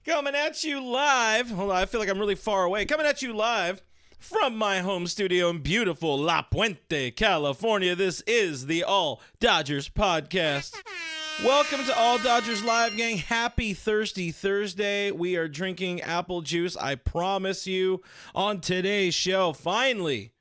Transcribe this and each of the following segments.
Coming at you live. Hold on, I feel like I'm really far away. Coming at you live from my home studio in beautiful La Puente, California. This is the All Dodgers Podcast. Welcome to All Dodgers Live, gang. Happy Thirsty Thursday. We are drinking apple juice. I promise you, on today's show, finally,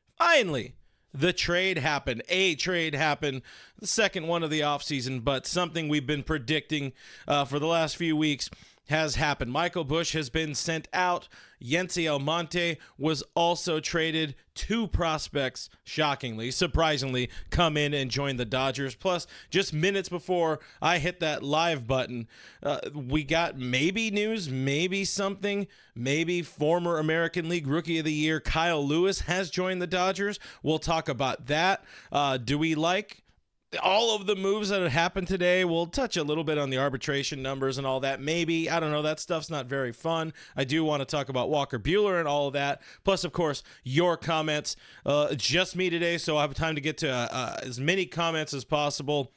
the trade happened. A trade happened. The second one of the offseason, but something we've been predicting for the last few weeks has happened. Michael Busch has been sent out. Yency Almonte was also traded. Two prospects, shockingly, surprisingly, come in and join the Dodgers. Plus, just minutes before I hit that live button, we got maybe news, maybe something, maybe former American League Rookie of the Year Kyle Lewis has joined the Dodgers. We'll talk about that. Do we like all of the moves that have happened today? We'll touch a little bit on the arbitration numbers and all that. Maybe, I don't know, that stuff's not very fun. I do want to talk about Walker Buehler and all of that. Plus, of course, your comments. Just me today, so I'll have time to get to as many comments as possible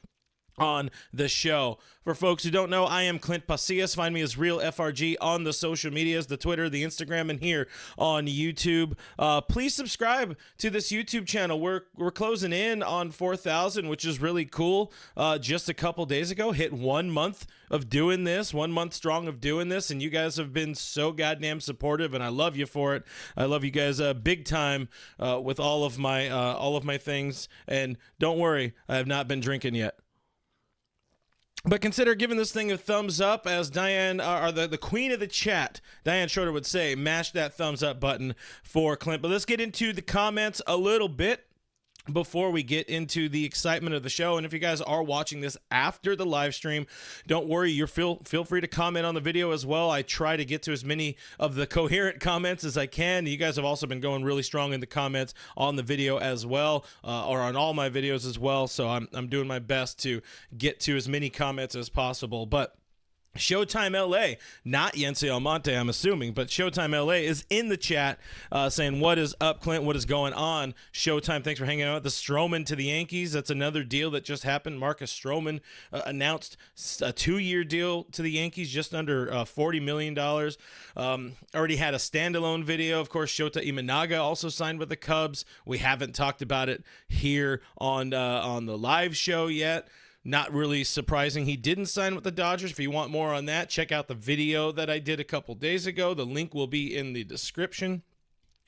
on the show. For folks who don't know, I am Clint Pasillas. Find me as Real FRG on the social medias, the Twitter, the Instagram, and here on YouTube. Please subscribe to this YouTube channel. We're closing in on 4,000, which is really cool. Just a couple days ago, hit 1 month of doing this, 1 month strong of doing this, and you guys have been so goddamn supportive, and I love you for it. I love you guys big time with all of my things. And don't worry, I have not been drinking yet. But consider giving this thing a thumbs up, as Diane, or the queen of the chat, Diane Schroeder would say. Mash that thumbs up button for Clint. But let's get into the comments a little bit before we get into the excitement of the show. And if you guys are watching this after the live stream, don't worry, you're feel free to comment on the video as well. I try to get to as many of the coherent comments as I can. You guys have also been going really strong in the comments on the video as well, or on all my videos as well. So I'm doing my best to get to as many comments as possible. But Showtime LA, not Yency Almonte, I'm assuming, but Showtime LA is in the chat saying, what is up, Clint? What is going on? Showtime, thanks for hanging out. The Stroman to the Yankees, that's another deal that just happened. Marcus Stroman announced a 2-year deal to the Yankees, just under $40 million. Already had a standalone video. Of course, Shota Imanaga also signed with the Cubs. We haven't talked about it here on the live show yet. Not really surprising he didn't sign with the Dodgers. If you want more on that, check out the video that I did a couple days ago. The link will be in the description.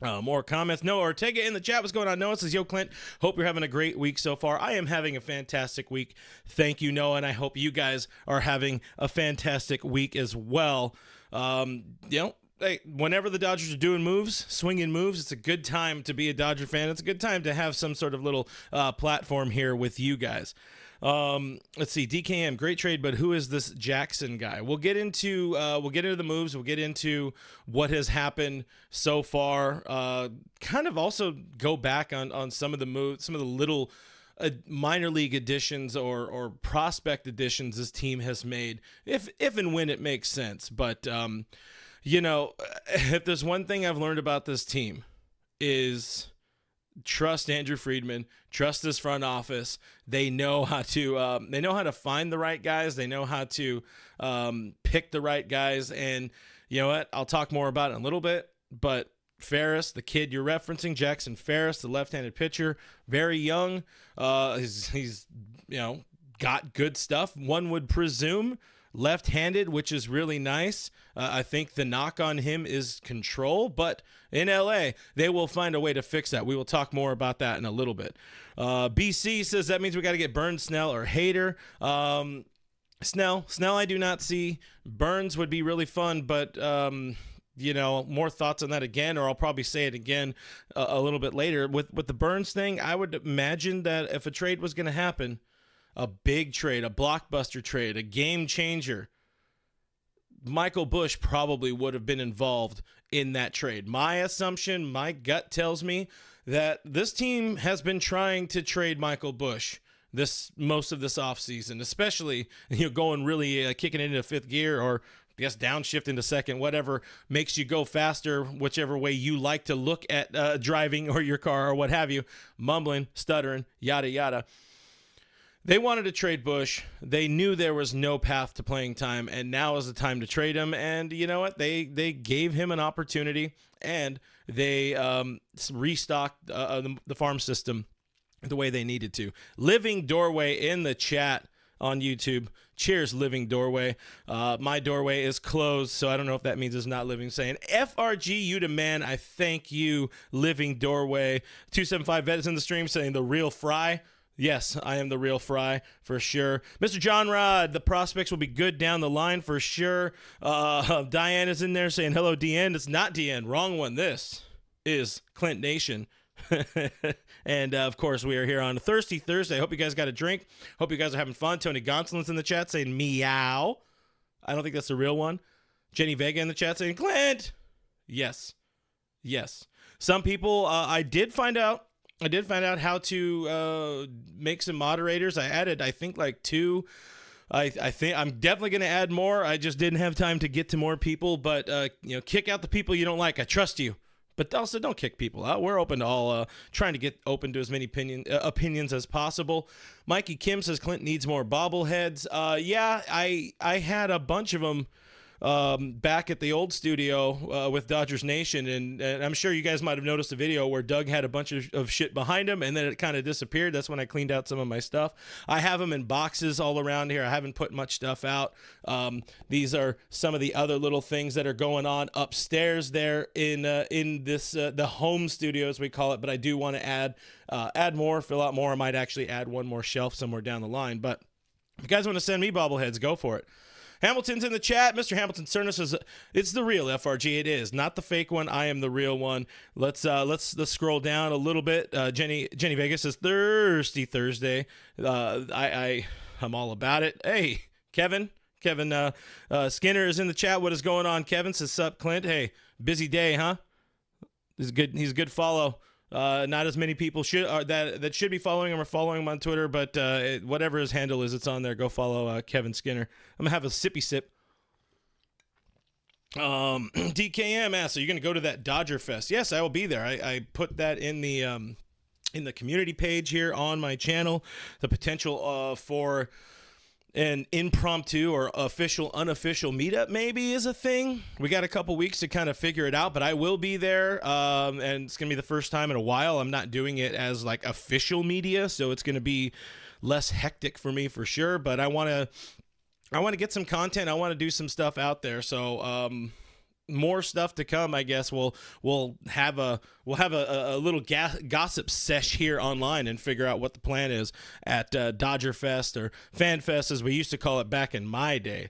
More comments. Noah Ortega in the chat. What's going on, Noah? Says, yo, Clint, hope you're having a great week so far. I am having a fantastic week. Thank you, Noah, and I hope you guys are having a fantastic week as well. Hey, whenever the Dodgers are doing moves, swinging moves, it's a good time to be a Dodger fan. It's a good time to have some sort of little platform here with you guys. Let's see, DKM, great trade, but who is this Jackson guy? We'll get into the moves. We'll get into what has happened so far. Kind of also go back on some of the moves, some of the little minor league additions or prospect additions this team has made, if and when it makes sense. But if there's one thing I've learned about this team is trust Andrew Friedman, trust this front office. They know how to find the right guys. They know how to pick the right guys. And you know what? I'll talk more about it in a little bit. But Ferris, the kid you're referencing, Jackson Ferris, the left-handed pitcher, very young. He's got good stuff, one would presume. Left-handed, which is really nice. I think the knock on him is control, but in LA, they will find a way to fix that. We will talk more about that in a little bit. BC says that means we got to get Burns, Snell, or Hader. Snell, I do not see. Burns would be really fun, but more thoughts on that again, or I'll probably say it again a little bit later. With the Burns thing, I would imagine that if a trade was going to happen, a big trade, a blockbuster trade, a game changer, Michael Busch probably would have been involved in that trade. My assumption, my gut tells me that this team has been trying to trade Michael Busch most of this offseason, especially going really kicking it into fifth gear, or I guess downshift into second, whatever makes you go faster, whichever way you like to look at driving or your car or what have you, mumbling, stuttering, yada, yada. They wanted to trade Busch. They knew there was no path to playing time, and now is the time to trade him. And you know what? They gave him an opportunity, and they restocked the farm system the way they needed to. Living Doorway in the chat on YouTube. Cheers, Living Doorway. My doorway is closed, so I don't know if that means it's not living. Saying, FRG, you the man. I thank you, Living Doorway. 275 Vet is in the stream saying, the real Fry. Yes, I am the real Fry for sure. Mr. John Rod, the prospects will be good down the line for sure. Diane is in there saying, hello, DN. It's not DN. Wrong one. This is Clint Nation. And, of course, we are here on a Thirsty Thursday. Hope you guys got a drink. Hope you guys are having fun. Tony Gonsolin's in the chat saying, meow. I don't think that's the real one. Jenny Vega in the chat saying, Clint. Yes. Yes. Some people, I did find out how to make some moderators. I added, I think, like 2. I think I'm definitely going to add more. I just didn't have time to get to more people. But, kick out the people you don't like. I trust you. But also don't kick people out. We're open to all, trying to get open to as many opinions as possible. Mikey Kim says Clint needs more bobbleheads. Yeah, I had a bunch of them back at the old studio with Dodgers Nation, and I'm sure you guys might have noticed a video where Doug had a bunch of shit behind him, and then it kind of disappeared. That's when I cleaned out some of my stuff. I have them in boxes all around here. I haven't put much stuff out. These are some of the other little things that are going on upstairs there in this the home studio, as we call it, but I do want to add more, fill out more. I might actually add one more shelf somewhere down the line, but if you guys want to send me bobbleheads, go for it. Hamilton's in the chat. Mr. Hamilton Cerna says it's the real FRG. It is not the fake one. I am the real one. Let's scroll down a little bit. Jenny Vegas says Thirsty Thursday. I'm all about it. Hey, Kevin Skinner is in the chat. What is going on? Kevin says, sup, Clint? Hey, busy day, huh? He's a good follow. Not as many people that should be following him or following him on Twitter, but whatever his handle is, it's on there. Go follow Kevin Skinner. I'm gonna have a sippy sip. DKM asks, are you gonna go to that Dodger Fest? Yes, I will be there. I put that in the community page here on my channel. The potential for an impromptu or unofficial meetup maybe is a thing. We got a couple weeks to kind of figure it out, but I will be there, and it's going to be the first time in a while. I'm not doing it as like official media, so it's going to be less hectic for me for sure, but I want to get some content. I want to do some stuff out there, so more stuff to come, I guess. We'll have a little gossip sesh here online and figure out what the plan is at Dodger Fest or Fan Fest, as we used to call it back in my day.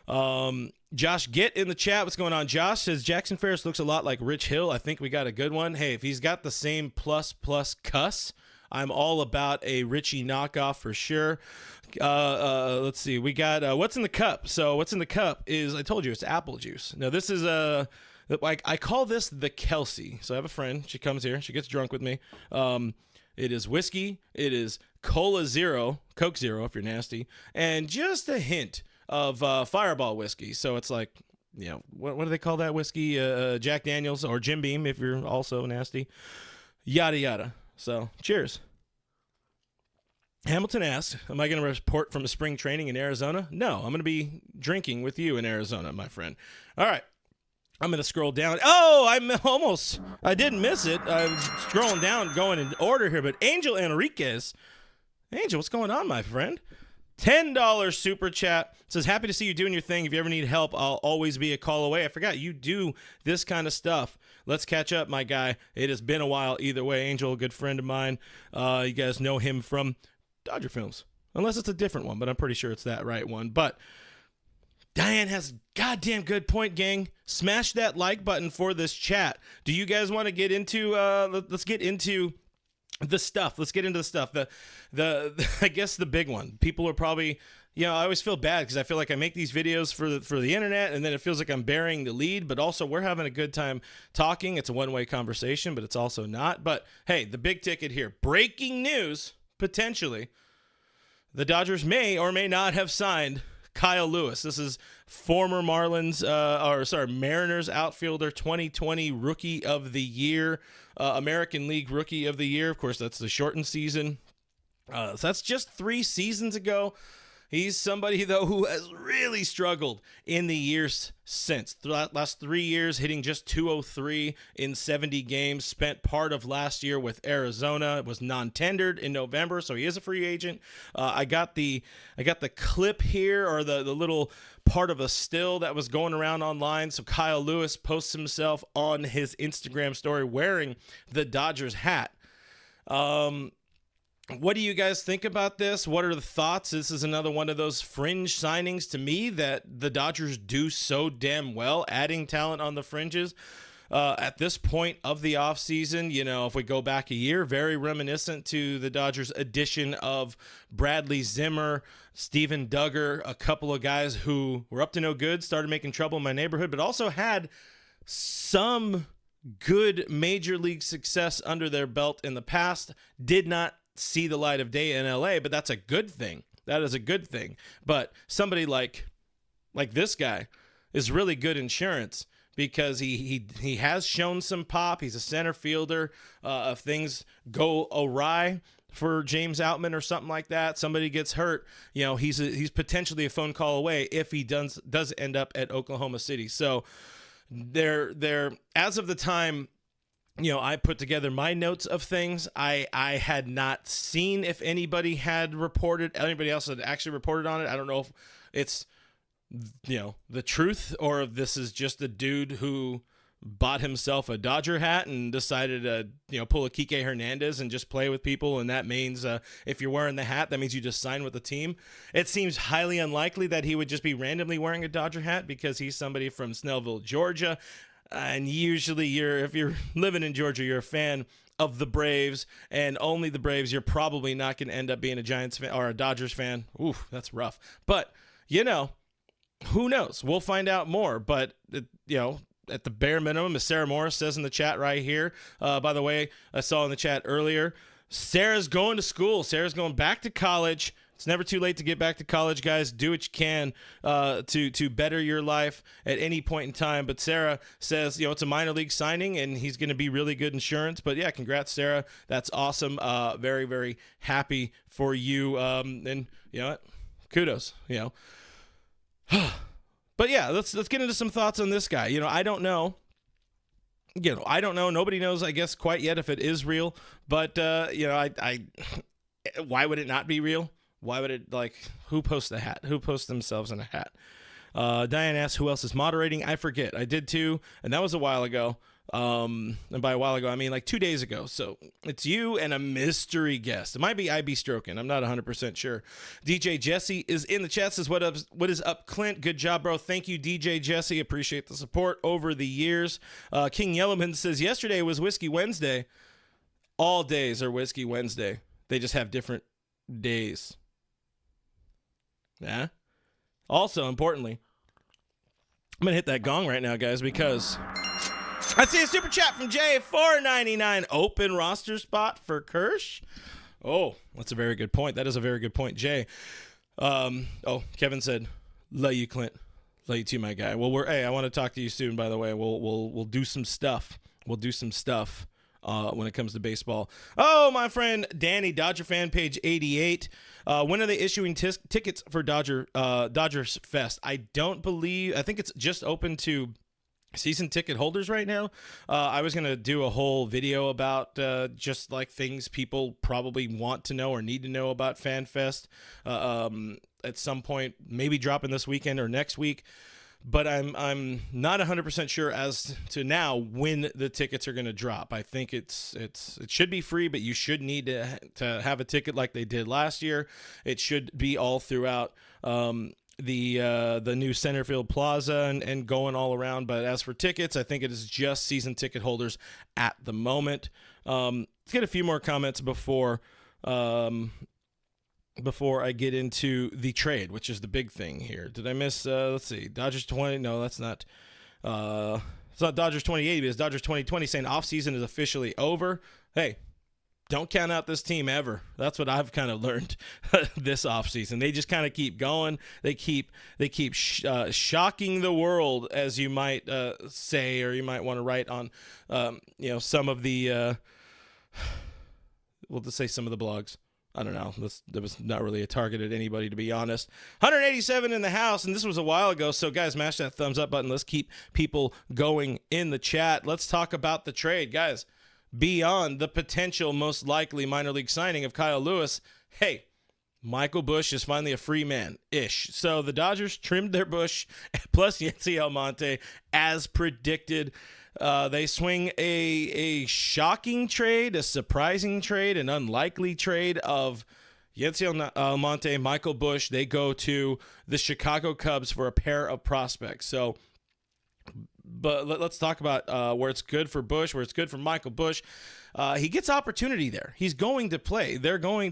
Josh Get in the chat. What's going on? Josh says Jackson Ferris looks a lot like Rich Hill. I think we got a good one. Hey, if he's got the same plus cuss, I'm all about a Richie knockoff for sure. Let's see. We got what's in the cup. So what's in the cup is, I told you, it's apple juice. Now this is I call this the Kelsey. So I have a friend. She comes here. She gets drunk with me. It is whiskey. It is Cola Zero, Coke Zero if you're nasty, and just a hint of Fireball whiskey. So it's like, what do they call that whiskey? Jack Daniels or Jim Beam if you're also nasty. Yada yada. So cheers. Hamilton asks, am I going to report from a spring training in Arizona? No, I'm going to be drinking with you in Arizona, my friend. All right. I'm going to scroll down. Oh, I didn't miss it. I was scrolling down, going in order here, but Angel Enriquez. Angel, what's going on, my friend? $10 super chat. Says, happy to see you doing your thing. If you ever need help, I'll always be a call away. I forgot you do this kind of stuff. Let's catch up, my guy. It has been a while either way. Angel, a good friend of mine. You guys know him from Dodger Films, unless it's a different one, but I'm pretty sure it's that right one. But Diane has a goddamn good point, gang. Smash that like button for this chat. Do you guys want to get into let's get into the stuff. Let's get into the stuff. The I guess the big one. People are probably, I always feel bad because I feel like I make these videos for the internet, and then it feels like I'm burying the lead, but also we're having a good time talking. It's a one-way conversation, but it's also not. But hey, the big ticket here. Breaking news. Potentially, the Dodgers may or may not have signed Kyle Lewis. This is former Mariners outfielder, 2020 Rookie of the Year, American League Rookie of the Year. Of course, that's the shortened season. So that's just 3 seasons ago. He's somebody, though, who has really struggled in the years since. The last 3 years, hitting just 203 in 70 games. Spent part of last year with Arizona. It was non-tendered in November, so he is a free agent. I got the clip here, or the little part of a still that was going around online. So Kyle Lewis posts himself on his Instagram story wearing the Dodgers hat. What do you guys think about this? What are the thoughts? This is another one of those fringe signings to me that the Dodgers do so damn well, adding talent on the fringes. At this point of the offseason, if we go back a year, very reminiscent to the Dodgers' addition of Bradley Zimmer, Steven Duggar, a couple of guys who were up to no good, started making trouble in my neighborhood, but also had some good major league success under their belt in the past. Did not see the light of day in LA, but that's a good thing. That is a good thing. But somebody like this guy is really good insurance because he has shown some pop. He's a center fielder. If things go awry for James Outman or something like that, somebody gets hurt, he's potentially a phone call away if he does end up at Oklahoma City. So they're as of the time I put together my notes of things. I had not seen if anybody else had actually reported on it. I don't know if it's, the truth or if this is just a dude who bought himself a Dodger hat and decided to, pull a Kike Hernandez and just play with people. And that means if you're wearing the hat, that means you just sign with the team. It seems highly unlikely that he would just be randomly wearing a Dodger hat because he's somebody from Snellville, Georgia. And usually if you're living in Georgia, you're a fan of the Braves and only the Braves. You're probably not going to end up being a Giants fan or a Dodgers fan. Ooh, that's rough. But, who knows? We'll find out more. But, at the bare minimum, as Sarah Morris says in the chat right here, by the way, I saw in the chat earlier, Sarah's going to school. Sarah's going back to college. It's never too late to get back to college, guys. Do what you can to better your life at any point in time. But Sarah says, it's a minor league signing, and he's going to be really good insurance. But, yeah, congrats, Sarah. That's awesome. Very, very happy for you. And, what? Kudos, But, yeah, let's get into some thoughts on this guy. I don't know. I don't know. Nobody knows, I guess, quite yet if it is real. But, why would it not be real? Why would it, who posts the hat? Who posts themselves in a hat? Diane asks, who else is moderating? I forget. I did too, and that was a while ago. And by a while ago, I mean 2 days ago. So it's you and a mystery guest. It might be IB Stroking. I'm not 100% sure. DJ Jesse is in the chat. Says, what is up, Clint? Good job, bro. Thank you, DJ Jesse. Appreciate the support over the years. King Yellowman says, yesterday was Whiskey Wednesday. All days are Whiskey Wednesday. They just have different days. Yeah. Also, importantly, I'm going to hit that gong right now, guys, because I see a super chat from Jay, $4.99 open roster spot for Kirsch. Oh, that's a very good point. That is a very good point, Jay. Kevin said, love you, Clint. Love you too, my guy. Well, I want to talk to you soon, by the way. We'll do some stuff. We'll do some stuff when it comes to baseball. Oh, my friend Danny, Dodger fan, page 88. When are they issuing tickets for Dodgers Fest? I think it's just open to season ticket holders right now. I was going to do a whole video about just things people probably want to know or need to know about FanFest at some point, maybe dropping this weekend or next week. But I'm not 100% sure as to now when the tickets are going to drop. I think it should be free, but you should need to have a ticket like they did last year. It should be all throughout the new Centerfield Plaza and going all around. But as for tickets, I think it is just season ticket holders at the moment. Let's get a few more comments before I get into the trade, which is the big thing here. Did I miss, let's see, Dodgers 20? No, that's not. It's not Dodgers 2080, it's Dodgers 2020 saying offseason is officially over. Hey, don't count out this team ever. That's what I've kind of learned this offseason. They just kind of keep going. They keep shocking the world, as you might say, or you might want to write on, some of the, we'll just say some of the blogs. I don't know. That was not really a target at anybody, to be honest. 187 in the house, and this was a while ago. So, guys, mash that thumbs up button. Let's keep people going in the chat. Let's talk about the trade. Guys, beyond the potential most likely minor league signing of Kyle Lewis, hey, Michael Busch is finally a free man-ish. So the Dodgers trimmed their Busch plus Yency Almonte as predicted. They swing a shocking trade, a surprising trade, an unlikely trade of Yency Almonte, Michael Busch. They go to the Chicago Cubs for a pair of prospects. So, but let's talk about where it's good for Busch, where it's good for Michael Busch. He gets opportunity there. He's going to play. They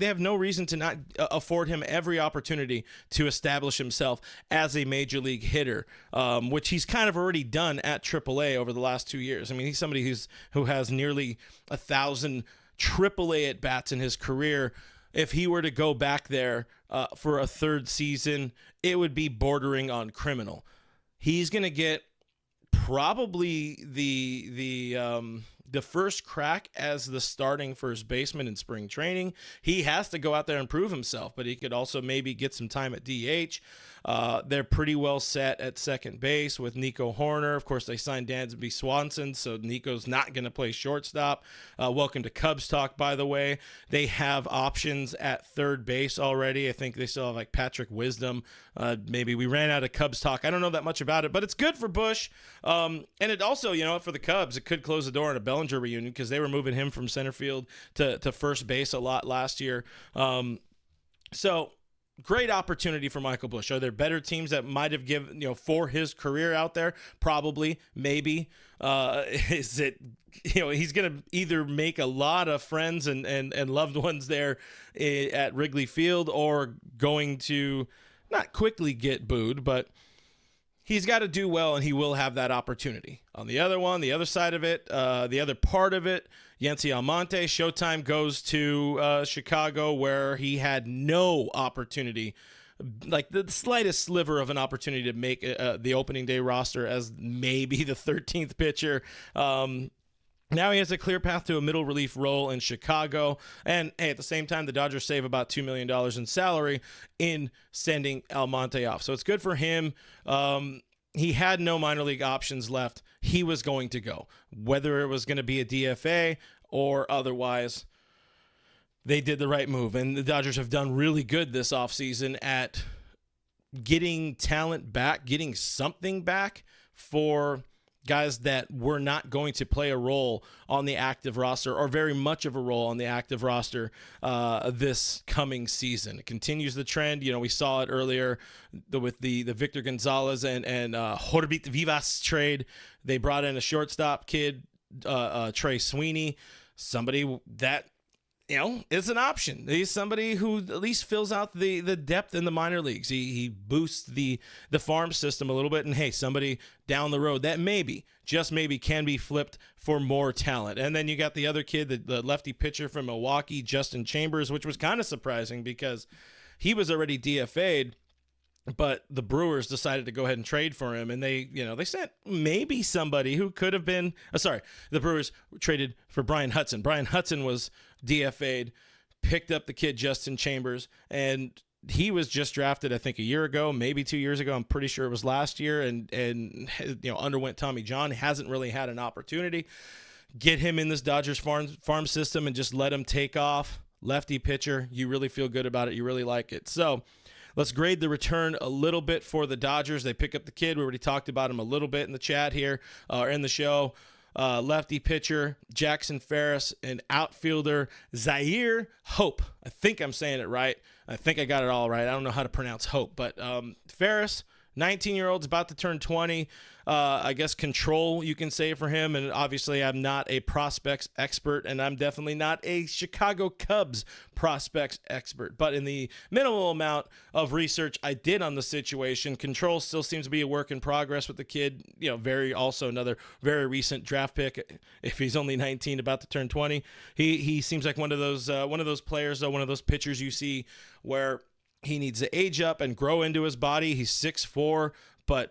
have no reason to not afford him every opportunity to establish himself as a major league hitter, which he's kind of already done at AAA over the last 2 years. I mean, he's somebody who has nearly 1,000 AAA at bats in his career. If he were to go back there for a third season, it would be bordering on criminal. He's going to get probably the first crack as the starting first baseman in spring training. He has to go out there and prove himself, but he could also maybe get some time at DH. They're pretty well set at second base with Nico Horner. Of course, they signed Dansby Swanson, so Nico's not going to play shortstop. Welcome to Cubs talk, by the way. They have options at third base already. I think they still have like Patrick Wisdom. Maybe we ran out of Cubs talk. I don't know that much about it, but it's good for Busch. And it also, for the Cubs, it could close the door on a Bellinger reunion because they were moving him from center field to first base a lot last year. So great opportunity for Michael Busch. Are there better teams that might have given, for his career out there? Probably, maybe. Is it, he's going to either make a lot of friends and loved ones there at Wrigley Field, or going to not quickly get booed, but he's got to do well, and he will have that opportunity. On the other side of it, the other part of it, Yency Almonte, showtime goes to Chicago, where he had no opportunity, like the slightest sliver of an opportunity to make the opening day roster as maybe the 13th pitcher. Now he has a clear path to a middle relief role in Chicago. And hey, at the same time, the Dodgers save about $2 million in salary in sending Almonte off. So it's good for him. He had no minor league options left. He was going to go. Whether it was going to be a DFA or otherwise, they did the right move. And the Dodgers have done really good this offseason at getting talent back, getting something back for guys that were not going to play a role on the active roster, or very much of a role on the active roster this coming season. It continues the trend. We saw it earlier with the Victor Gonzalez and Jorbit Vivas trade. They brought in a shortstop kid, Trey Sweeney, somebody that is an option. He's somebody who at least fills out the depth in the minor leagues. He boosts the farm system a little bit, and hey, somebody down the road that maybe, just maybe, can be flipped for more talent. And then you got the other kid, the lefty pitcher from Milwaukee, Justin Chambers, which was kind of surprising because he was already DFA'd, but the Brewers decided to go ahead and trade for him, and they sent maybe somebody who could have been. The Brewers traded for Brian Hudson. Brian Hudson was DFA'd, picked up the kid Justin Chambers, and he was just drafted, I think, a year ago, maybe 2 years ago. I'm pretty sure it was last year, and underwent Tommy John. Hasn't really had an opportunity. Get him in this Dodgers farm system and just let him take off. Lefty pitcher, you really feel good about it. You really like it. So let's grade the return a little bit for the Dodgers. They pick up the kid. We already talked about him a little bit in the chat here, or in the show. Lefty pitcher Jackson Ferris, and outfielder Zaire Hope. I think I'm saying it right. I think I got it all right. I don't know how to pronounce Hope, but Ferris, 19-year-old, is about to turn 20. I guess control, you can say, for him. And obviously I'm not a prospects expert, and I'm definitely not a Chicago Cubs prospects expert. But in the minimal amount of research I did on the situation, control still seems to be a work in progress with the kid. Also another very recent draft pick. If he's only 19, about to turn 20, he seems like one of those players, though, one of those pitchers you see where he needs to age up and grow into his body. He's 6'4", but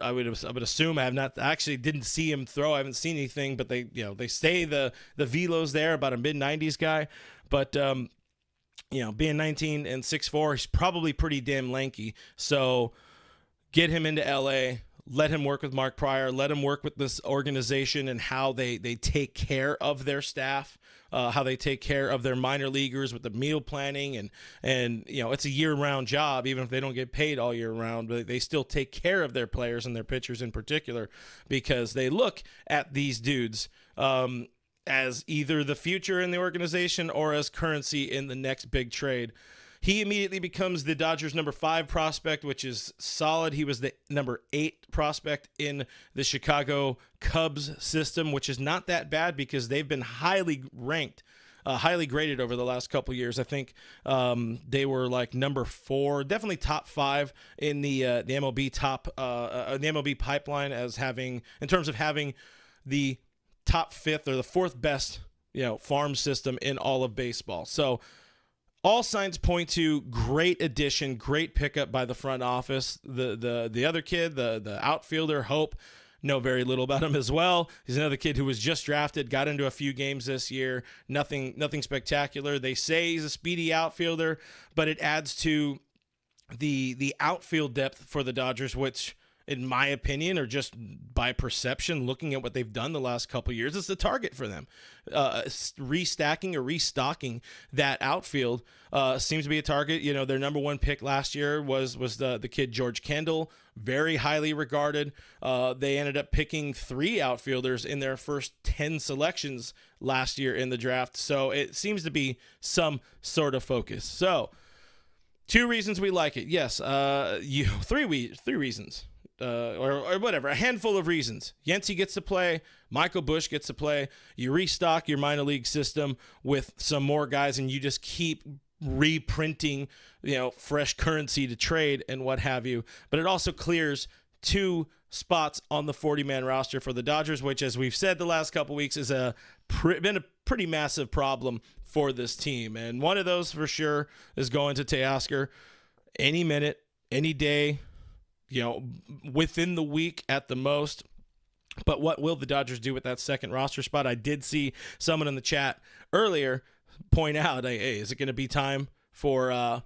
I would assume, I actually didn't see him throw. I haven't seen anything, but they say the velo's there, about a mid-90s guy. But being 19 and 6'4", he's probably pretty damn lanky. So get him into LA. Let him work with Mark Pryor. Let him work with this organization and how they take care of their staff, how they take care of their minor leaguers with the meal planning. And it's a year-round job, even if they don't get paid all year round. But they still take care of their players and their pitchers in particular, because they look at these dudes as either the future in the organization or as currency in the next big trade. He immediately becomes the Dodgers' number 5 prospect, which is solid. He was the number 8 prospect in the Chicago Cubs system, which is not that bad because they've been highly ranked, highly graded over the last couple years. I think they were like number 4, definitely top 5 in the MLB the MLB pipeline as having, in terms of having the top 5th or the 4th best farm system in all of baseball. So all signs point to great addition, great pickup by the front office. The other kid, the outfielder, Hope, know very little about him as well. He's another kid who was just drafted, got into a few games this year. Nothing spectacular. They say he's a speedy outfielder, but it adds to the outfield depth for the Dodgers, which, in my opinion, or just by perception, looking at what they've done the last couple of years, it's the target for them. Restacking or restocking that outfield seems to be a target. Their number 1 pick last year was the kid George Kendall, very highly regarded. They ended up picking 3 outfielders in their first 10 selections last year in the draft. So it seems to be some sort of focus. So 2 reasons we like it. Yes, 3 reasons. Or whatever, a handful of reasons. Yency gets to play. Michael Busch gets to play. You restock your minor league system with some more guys, and you just keep reprinting, fresh currency to trade and what have you. But it also clears 2 spots on the 40-man roster for the Dodgers, which, as we've said the last couple weeks, is been a pretty massive problem for this team. And one of those for sure is going to Teoscar any minute, any day, within the week at the most. But what will the Dodgers do with that second roster spot? I did see someone in the chat earlier point out, hey, is it going to be time for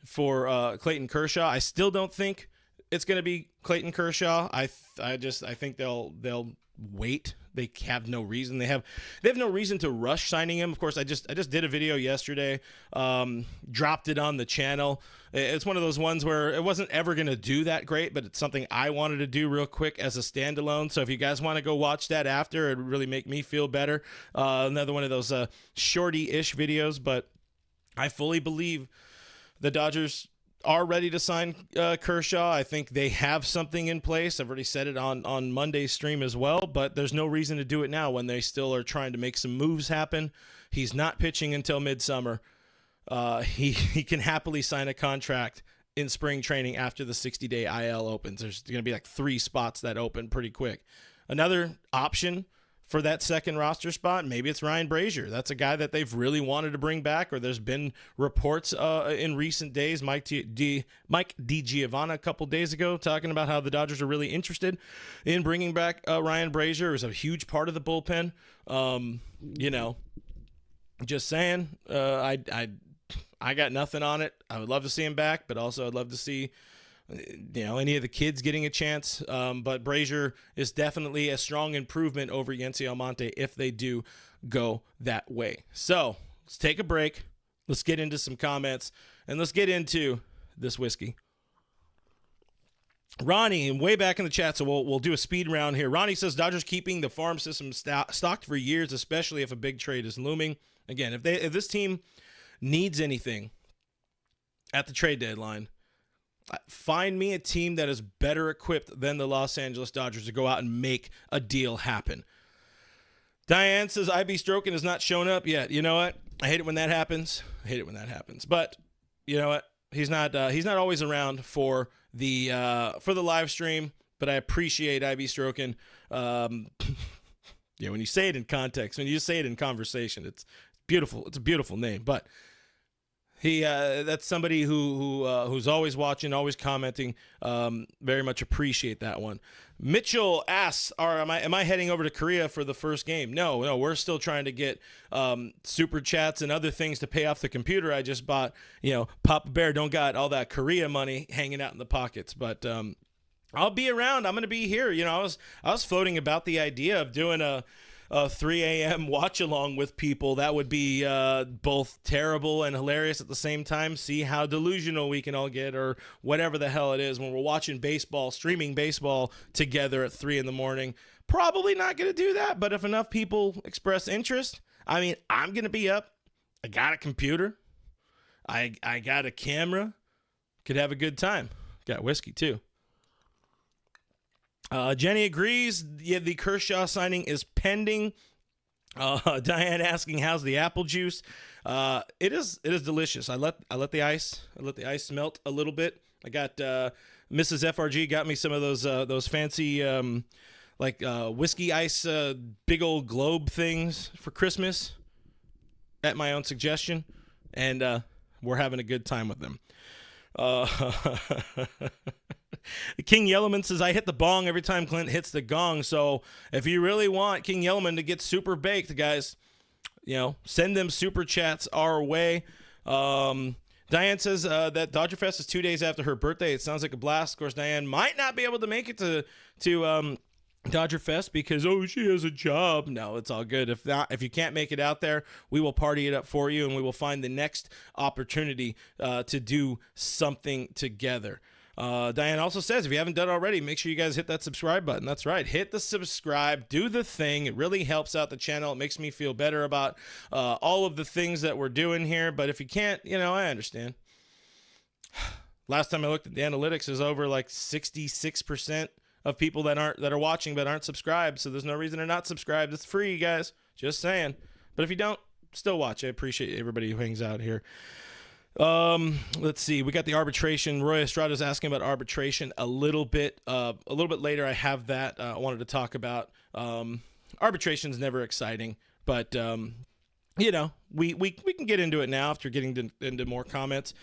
Clayton Kershaw? I still don't think it's going to be Clayton Kershaw. I think they'll wait. They have no reason. They have no reason to rush signing him. Of course, I just did a video yesterday, dropped it on the channel. It's one of those ones where it wasn't ever going to do that great, but it's something I wanted to do real quick as a standalone. So if you guys want to go watch that after, it'd really make me feel better. Another one of those shorty-ish videos, but I fully believe the Dodgers are ready to sign Kershaw. I think they have something in place. I've already said it on Monday's stream as well, but there's no reason to do it now when they still are trying to make some moves happen. He's not pitching until midsummer. He can happily sign a contract in spring training after the 60-day IL opens. There's going to be like 3 spots that open pretty quick. Another option for that second roster spot, maybe it's Ryan Brazier. That's a guy that they've really wanted to bring back, or there's been reports in recent days. Mike DiGiovanna a couple days ago talking about how the Dodgers are really interested in bringing back Ryan Brazier. It was a huge part of the bullpen. Just saying, I got nothing on it. I would love to see him back, but also I'd love to see any of the kids getting a chance. But Brazier is definitely a strong improvement over Yency Almonte if they do go that way. So let's take a break. Let's get into some comments, and let's get into this whiskey. Ronnie, way back in the chat, so we'll do a speed round here. Ronnie says Dodgers keeping the farm system stocked for years, especially if a big trade is looming. Again, if this team needs anything at the trade deadline, find me a team that is better equipped than the Los Angeles Dodgers to go out and make a deal happen. Diane says IB Strokin has not shown up yet. You know what? I hate it when that happens. But you know what? He's not always around for the live stream. But I appreciate IB Strokin. When you say it in context, when you say it in conversation, it's beautiful. It's a beautiful name. But That's somebody who's always watching, always commenting. Very much appreciate that one. Mitchell asks, am I heading over to Korea for the first game? No, we're still trying to get super chats and other things to pay off the computer I just bought. Papa Bear don't got all that Korea money hanging out in the pockets, but I'll be around. I'm going to be here. I was floating about the idea of doing a 3 a.m. watch along with people. That would be both terrible and hilarious at the same time. See how delusional we can all get, or whatever the hell it is, when we're watching baseball, streaming baseball together at 3 in the morning. Probably not going to do that, but if enough people express interest, I'm going to be up. I got a computer. I got a camera. Could have a good time. Got whiskey too. Jenny agrees. Yeah, the Kershaw signing is pending. Diane asking, "How's the apple juice?" It is delicious. I let the ice melt a little bit. I got Mrs. FRG got me some of those fancy whiskey ice big old globe things for Christmas at my own suggestion, and we're having a good time with them. King Yellowman says, "I hit the bong every time Clint hits the gong." So if you really want King Yellowman to get super baked, guys, send them super chats our way. Diane says that Dodger Fest is 2 days after her birthday. It sounds like a blast. Of course, Diane might not be able to make it to Dodger Fest because she has a job. No, it's all good. If you can't make it out there, we will party it up for you, and we will find the next opportunity to do something together. Diane also says, if you haven't done it already, make sure you guys hit that subscribe button. That's right. Hit the subscribe. Do the thing. It really helps out the channel. It makes me feel better about all of the things that we're doing here. But if you can't, I understand. Last time I looked at the analytics, is over like 66% of people that are watching but aren't subscribed. So there's no reason to not subscribe. It's free, you guys. Just saying. But if you don't, still watch. I appreciate everybody who hangs out here. Let's see. We got the arbitration. Roy Estrada's asking about arbitration a little bit later. I have that. I wanted to talk about. Arbitration's never exciting, but we can get into it now after getting into more comments.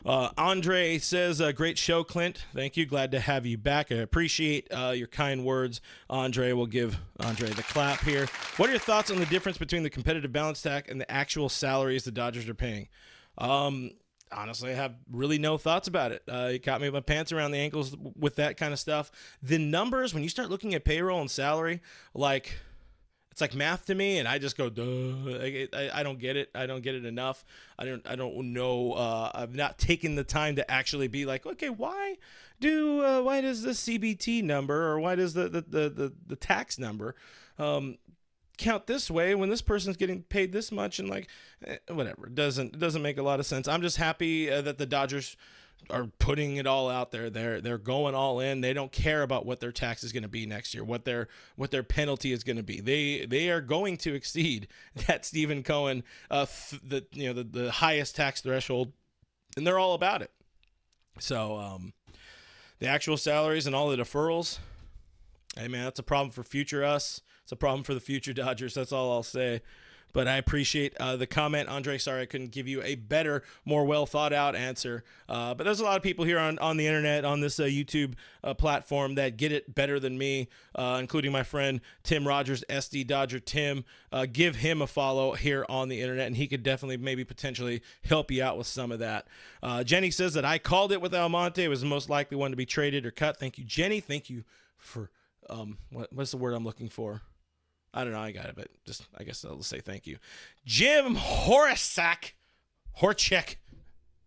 Andre says, "Great show, Clint. Thank you. Glad to have you back. I appreciate your kind words, Andre." We'll give Andre the clap here. What are your thoughts on the difference between the competitive balance tax and the actual salaries the Dodgers are paying? Honestly, I have really no thoughts about it. It caught me with my pants around the ankles with that kind of stuff. The numbers, when you start looking at payroll and salary, it's like math to me, and I just go, duh. I don't get it. I don't get it enough. I don't know. I've not taken the time to actually be like, okay, why does the CBT number, or why does the tax number count this way when this person's getting paid this much, and whatever. It doesn't make a lot of sense. I'm just happy that the Dodgers are putting it all out there. They're going all in. They don't care about what their tax is going to be next year, what their penalty is going to be. They are going to exceed that Stephen Cohen the highest tax threshold, and they're all about it. So the actual salaries and all the deferrals, hey man, that's a problem for future us. It's a problem for the future Dodgers. That's all I'll say. But I appreciate the comment, Andre. Sorry I couldn't give you a better, more well-thought-out answer. But there's a lot of people here on the internet, on this YouTube platform, that get it better than me, including my friend Tim Rogers, SD Dodger Tim. Give him a follow here on the internet, and he could definitely potentially help you out with some of that. Jenny says that I called it with Almonte. It was the most likely one to be traded or cut. Thank you, Jenny. Thank you for what's the word I'm looking for? I don't know. I got it, but I guess I'll say thank you. Jim Horacek.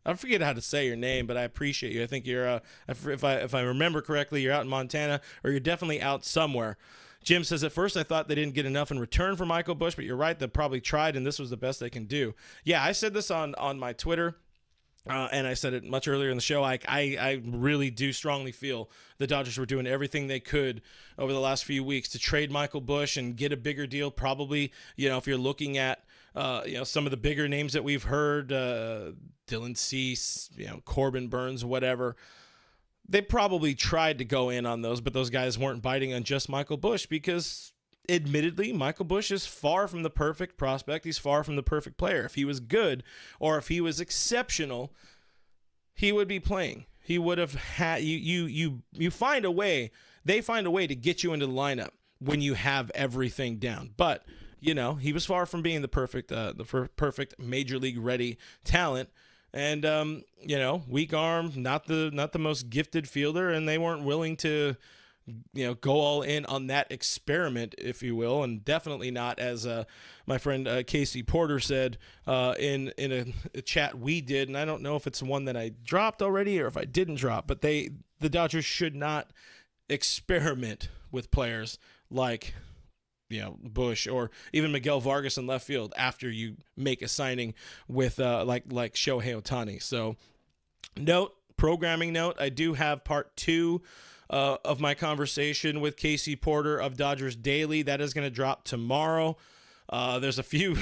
I forget how to say your name, but I appreciate you. I think you're, if I remember correctly, you're out in Montana, or you're definitely out somewhere. Jim says, "At first I thought they didn't get enough in return for Michael Busch, but you're right. They probably tried, and this was the best they can do." Yeah, I said this on my Twitter. And I said it much earlier in the show. I really do strongly feel the Dodgers were doing everything they could over the last few weeks to trade Michael Busch and get a bigger deal. Probably, if you're looking at, some of the bigger names that we've heard, Dylan Cease, Corbin Burns, whatever. They probably tried to go in on those, but those guys weren't biting on just Michael Busch because admittedly, Michael Busch is far from the perfect prospect. He's far from the perfect player. If he was good or if he was exceptional, he would be playing. He would have had you find a way. They find a way to get you into the lineup when you have everything down. But he was far from being the perfect major league ready talent. And weak arm, not the most gifted fielder, and they weren't willing to go all in on that experiment, if you will, and definitely not, as my friend Casey Porter said in a chat we did, and I don't know if it's one that I dropped already or if I didn't drop, but the Dodgers should not experiment with players like Bush or even Miguel Vargas in left field after you make a signing with like Shohei Ohtani. So programming note, I do have part 2 of my conversation with Casey Porter of Dodgers Daily. That is going to drop tomorrow. There's a few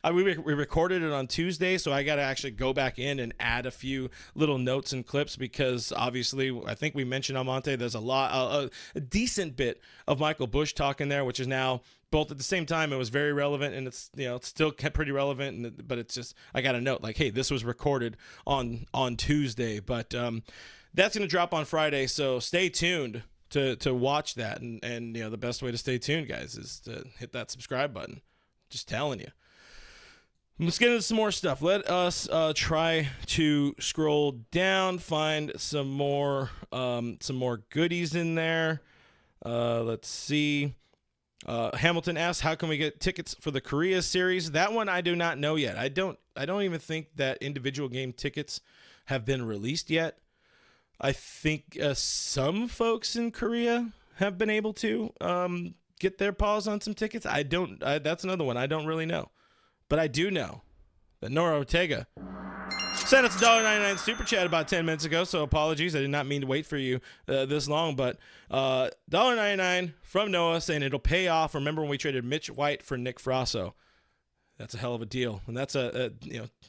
we recorded it on Tuesday, so I got to actually go back in and add a few little notes and clips because obviously I think we mentioned Almonte. There's a decent bit of Michael Busch talking there, which is now both at the same time. It was very relevant, and it's it's still kept pretty relevant, but it's just I got a note like, hey, this was recorded on Tuesday, but that's going to drop on Friday, so stay tuned to watch that, and the best way to stay tuned, guys, is to hit that subscribe button. Just telling you. Let's get into some more stuff. Let us try to scroll down, find some more goodies in there. Let's see. Hamilton asks, how can we get tickets for the Korea series? That one I do not know yet. I don't even think that individual game tickets have been released yet. I think some folks in Korea have been able to get their paws on some tickets. That's another one I don't really know. But I do know that Nora Ortega sent us a $1.99 super chat about 10 minutes ago, so apologies. I did not mean to wait for you this long, but $1.99 from Noah saying it'll pay off. Remember when we traded Mitch White for Nick Frasso? That's a hell of a deal. And that's a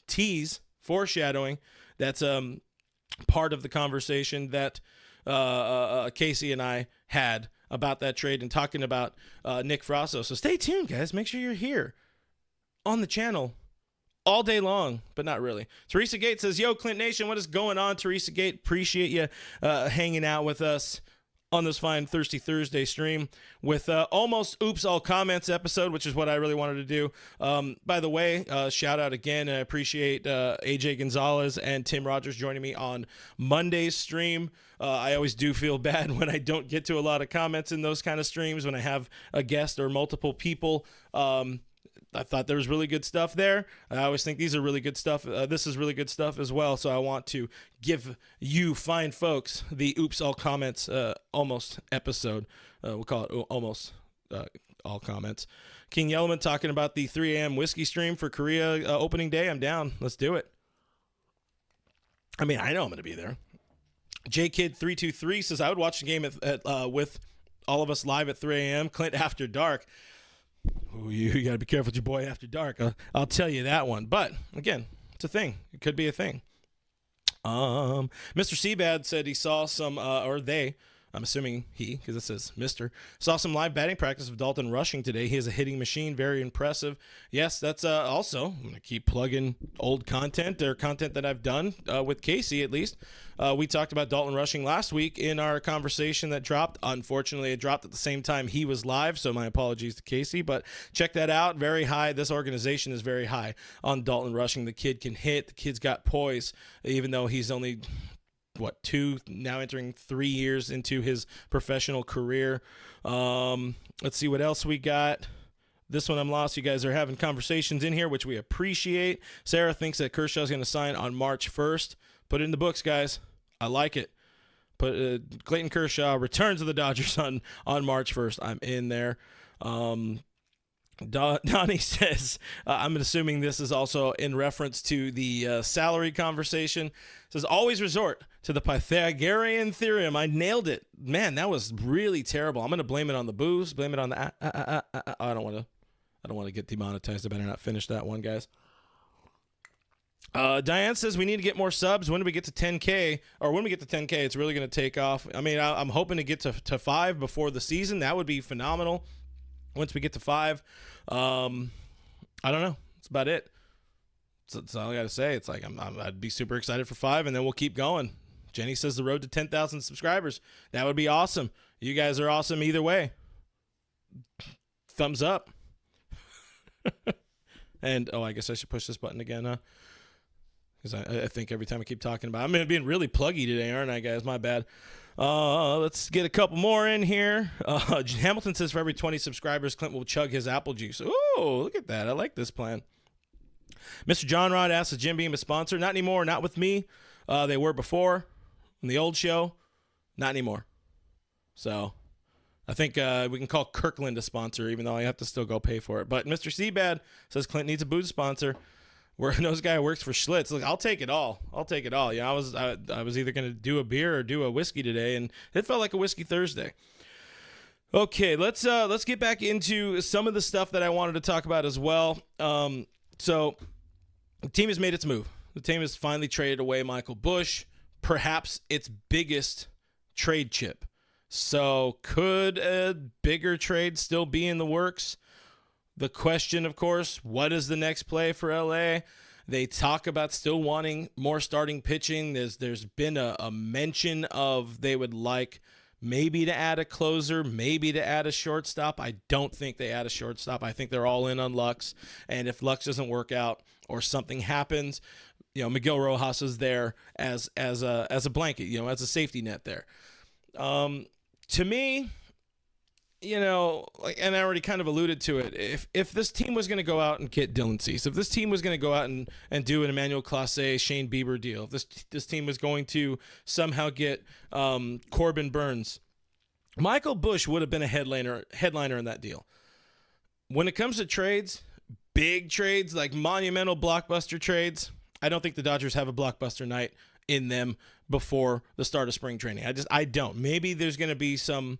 tease, foreshadowing. That's part of the conversation that Casey and I had about that trade and talking about Nick Frasso. So stay tuned, guys. Make sure you're here on the channel all day long, but not really. Teresa Gate says, yo, Clint Nation, what is going on? Teresa Gate, appreciate you hanging out with us on this fine Thirsty Thursday stream with almost Oops All Comments episode, which is what I really wanted to do. By the way, shout out again. I appreciate AJ Gonzalez and Tim Rogers joining me on Monday's stream. I always do feel bad when I don't get to a lot of comments in those kind of streams when I have a guest or multiple people. I thought there was really good stuff there. I always think these are really good stuff. This is really good stuff as well. So I want to give you fine folks the Oops All Comments almost episode. We'll call it almost all comments. King Yellowman talking about the 3 a.m. whiskey stream for Korea opening day. I'm down. Let's do it. I mean, I know I'm going to be there. JKid323 says, I would watch the game with all of us live at 3 a.m. Clint After Dark. Ooh, you got to be careful with your boy After Dark. I'll tell you that one. But, again, it's a thing. It could be a thing. Mr. Seabad said he saw some, or they, I'm assuming he, because it says Mr., saw some live batting practice of Dalton Rushing today. He has a hitting machine, very impressive. Yes, that's also, I'm going to keep plugging old content or content that I've done with Casey at least. We talked about Dalton Rushing last week in our conversation that dropped. Unfortunately, it dropped at the same time he was live, so my apologies to Casey, but check that out. Very high. This organization is very high on Dalton Rushing. The kid can hit. The kid's got poise, even though he's only 2, now entering 3 years into his professional career. Let's see what else we got. This one I'm lost. You guys are having conversations in here, which we appreciate. Sarah thinks that Kershaw's going to sign on March 1st. Put it in the books, guys. I like it. Put Clayton Kershaw returns to the Dodgers on March 1st. I'm in there. Donnie says, I'm assuming this is also in reference to the salary conversation. Says, always resort to the Pythagorean theorem. I nailed it. Man, that was really terrible. I'm going to blame it on the booze. Blame it on the I don't want to get demonetized. I better not finish that one, guys. Diane says we need to get more subs. When do we get to 10K? Or when we get to 10K, it's really going to take off. I mean, I'm hoping to get to 5 before the season. That would be phenomenal. Once we get to 5, I don't know. That's about it. That's all I got to say. It's like I'd be super excited for 5, and then we'll keep going. Jenny says the road to 10,000 subscribers. That would be awesome. You guys are awesome either way. Thumbs up. And, I guess I should push this button again, huh? Because I think every time I keep talking about it, I'm being really pluggy today, aren't I, guys? My bad. Let's get a couple more in here. Hamilton says for every 20 subscribers, Clint will chug his apple juice. Oh, look at that. I like this plan. Mr. John Rod asks, is Jim Beam a sponsor? Not anymore. Not with me. They were before in the old show. Not anymore. So I think we can call Kirkland a sponsor, even though I have to still go pay for it. But Mr. Seabad says Clint needs a booze sponsor. This guy works for Schlitz. Look, I'll take it all. Yeah, I was either going to do a beer or do a whiskey today, and it felt like a whiskey Thursday. Okay, let's get back into some of the stuff that I wanted to talk about as well. So the team has made its move. The team has finally traded away Michael Busch, perhaps its biggest trade chip. So could a bigger trade still be in the works? The question, of course, what is the next play for LA? They talk about still wanting more starting pitching. There's been a mention of they would like maybe to add a closer, maybe to add a shortstop. I don't think they add a shortstop. I think they're all in on Lux. And if Lux doesn't work out or something happens, Miguel Rojas is there as a blanket, as a safety net there. To me, and I already kind of alluded to it. If this team was going to go out and get Dylan Cease, if this team was going to go out and do an Emmanuel Clase, Shane Bieber deal, if this team was going to somehow get Corbin Burns, Michael Busch would have been a headliner in that deal. When it comes to trades, big trades, like monumental blockbuster trades, I don't think the Dodgers have a blockbuster night in them before the start of spring training. I don't. Maybe there's going to be some,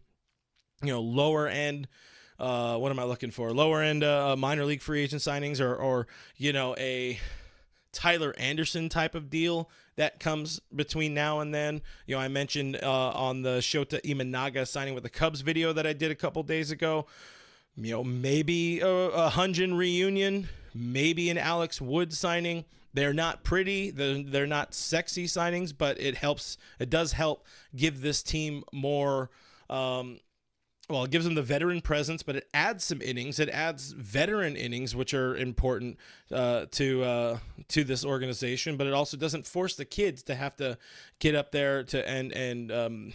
lower end, what am I looking for? Lower end minor league free agent signings or a Tyler Anderson type of deal that comes between now and then. I mentioned on the Shota Imanaga signing with the Cubs video that I did a couple days ago, maybe a Hunjin reunion, maybe an Alex Wood signing. They're not pretty. They're not sexy signings, but it helps. It does help give this team more. It gives them the veteran presence, but it adds some innings. It adds veteran innings, which are important to this organization. But it also doesn't force the kids to have to get up there and they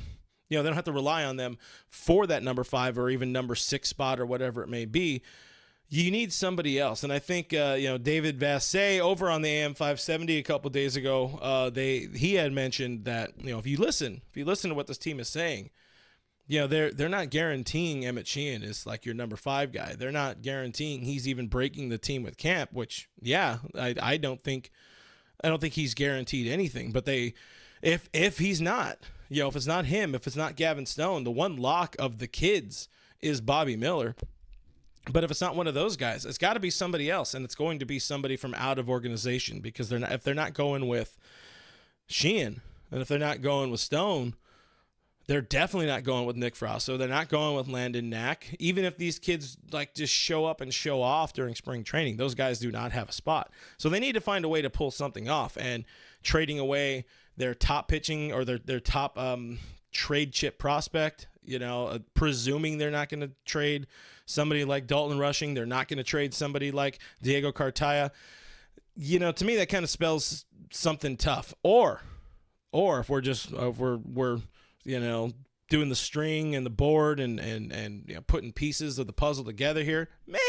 don't have to rely on them for that number 5 or even number 6 spot or whatever it may be. You need somebody else. And I think, David Vassay over on the AM 570 a couple days ago, he had mentioned that, if you listen to what this team is saying, they're not guaranteeing Emmett Sheehan is like your number 5 guy. They're not guaranteeing he's even breaking the team with camp, which, I don't think he's guaranteed anything. But if he's not, if it's not him, if it's not Gavin Stone, the one lock of the kids is Bobby Miller. But if it's not one of those guys, it's got to be somebody else, and it's going to be somebody from out of organization because if they're not going with Sheehan and if they're not going with Stone, they're definitely not going with Nick Frasso. They're not going with Landon Knack. Even if these kids just show up and show off during spring training, those guys do not have a spot. So they need to find a way to pull something off, and trading away their top pitching or their top trade chip prospect, presuming they're not going to trade somebody like Dalton Rushing, they're not going to trade somebody like Diego Cartaya. To me that kind of spells something tough. Or if we're doing the string and the board and putting pieces of the puzzle together here, maybe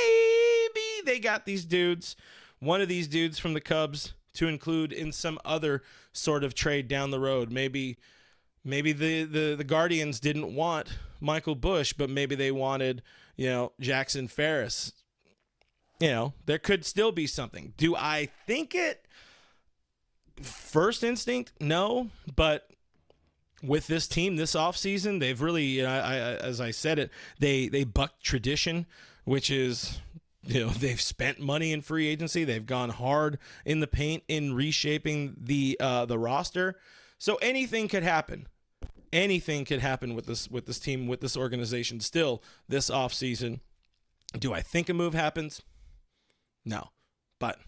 they got these dudes, one of these dudes from the Cubs to include in some other sort of trade down the road. Maybe the Guardians didn't want Michael Busch, but maybe they wanted, Jackson Ferris. There could still be something. Do I think it? First instinct, no. But with this team this offseason, they've really, as I said it, they bucked tradition, which is, they've spent money in free agency. They've gone hard in the paint in reshaping the roster. So anything could happen. Anything could happen with this team, with this organization still this offseason. Do I think a move happens? No. But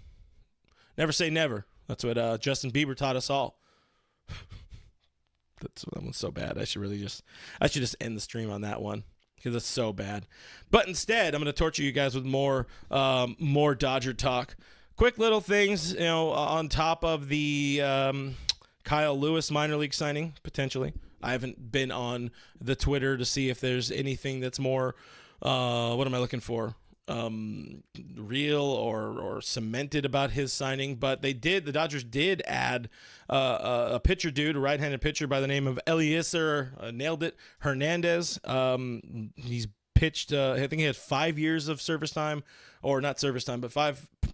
never say never. That's what Justin Bieber taught us all. That one's so bad. I should just end the stream on that one because it's so bad. But instead, I'm going to torture you guys with more Dodger talk. Quick little things, on top of the Kyle Lewis minor league signing, potentially. I haven't been on the Twitter to see if there's anything that's more, what am I looking for? Real or cemented about his signing, but the Dodgers did add a pitcher dude, a right-handed pitcher by the name of Eliezer, nailed it, Hernandez. He's pitched, I think he had 5 years of service time, or not service time, but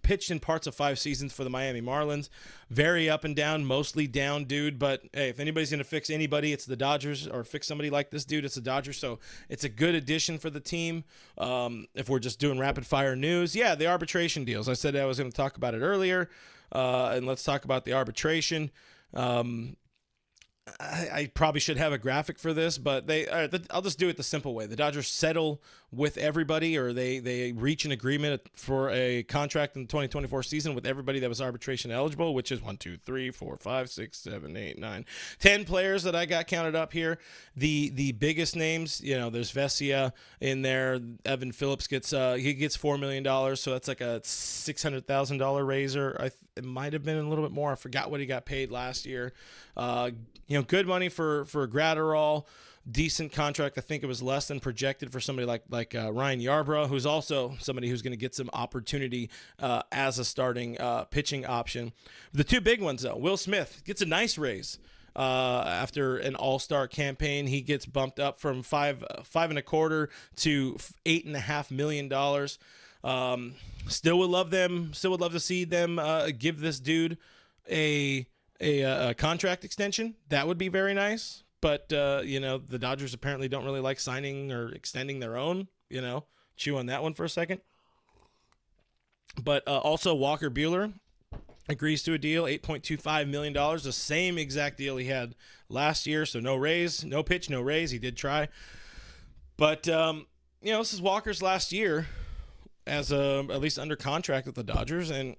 pitched in parts of 5 seasons for the Miami Marlins. Very up and down, mostly down dude, but hey, if anybody's going to fix anybody, it's the Dodgers, or fix somebody like this dude, it's the Dodgers, so it's a good addition for the team. If we're just doing rapid-fire news, yeah, the arbitration deals. I said I was going to talk about it earlier, and let's talk about the arbitration. I probably should have a graphic for this, but I'll just do it the simple way. The Dodgers settle with everybody, or they reach an agreement for a contract in the 2024 season with everybody that was arbitration eligible, which is 10 players that I got counted up here. The biggest names, there's Vesia in there. Evan Phillips gets $4 million, so that's like a $600,000 raiser. It might have been a little bit more. I forgot what he got paid last year. Good money for Gratterall. Decent contract. I think it was less than projected for somebody like Ryan Yarbrough, who's also somebody who's going to get some opportunity as a starting pitching option. The two big ones, though, Will Smith gets a nice raise after an all-star campaign. He gets bumped up from $5.25 to $8.5 million. Still would love to see them give this dude a contract extension. That would be very nice. But, the Dodgers apparently don't really like signing or extending their own, chew on that one for a second. But also Walker Buehler agrees to a deal, $8.25 million, the same exact deal he had last year. So no raise, no pitch, no raise. He did try. But, this is Walker's last year as at least under contract with the Dodgers. And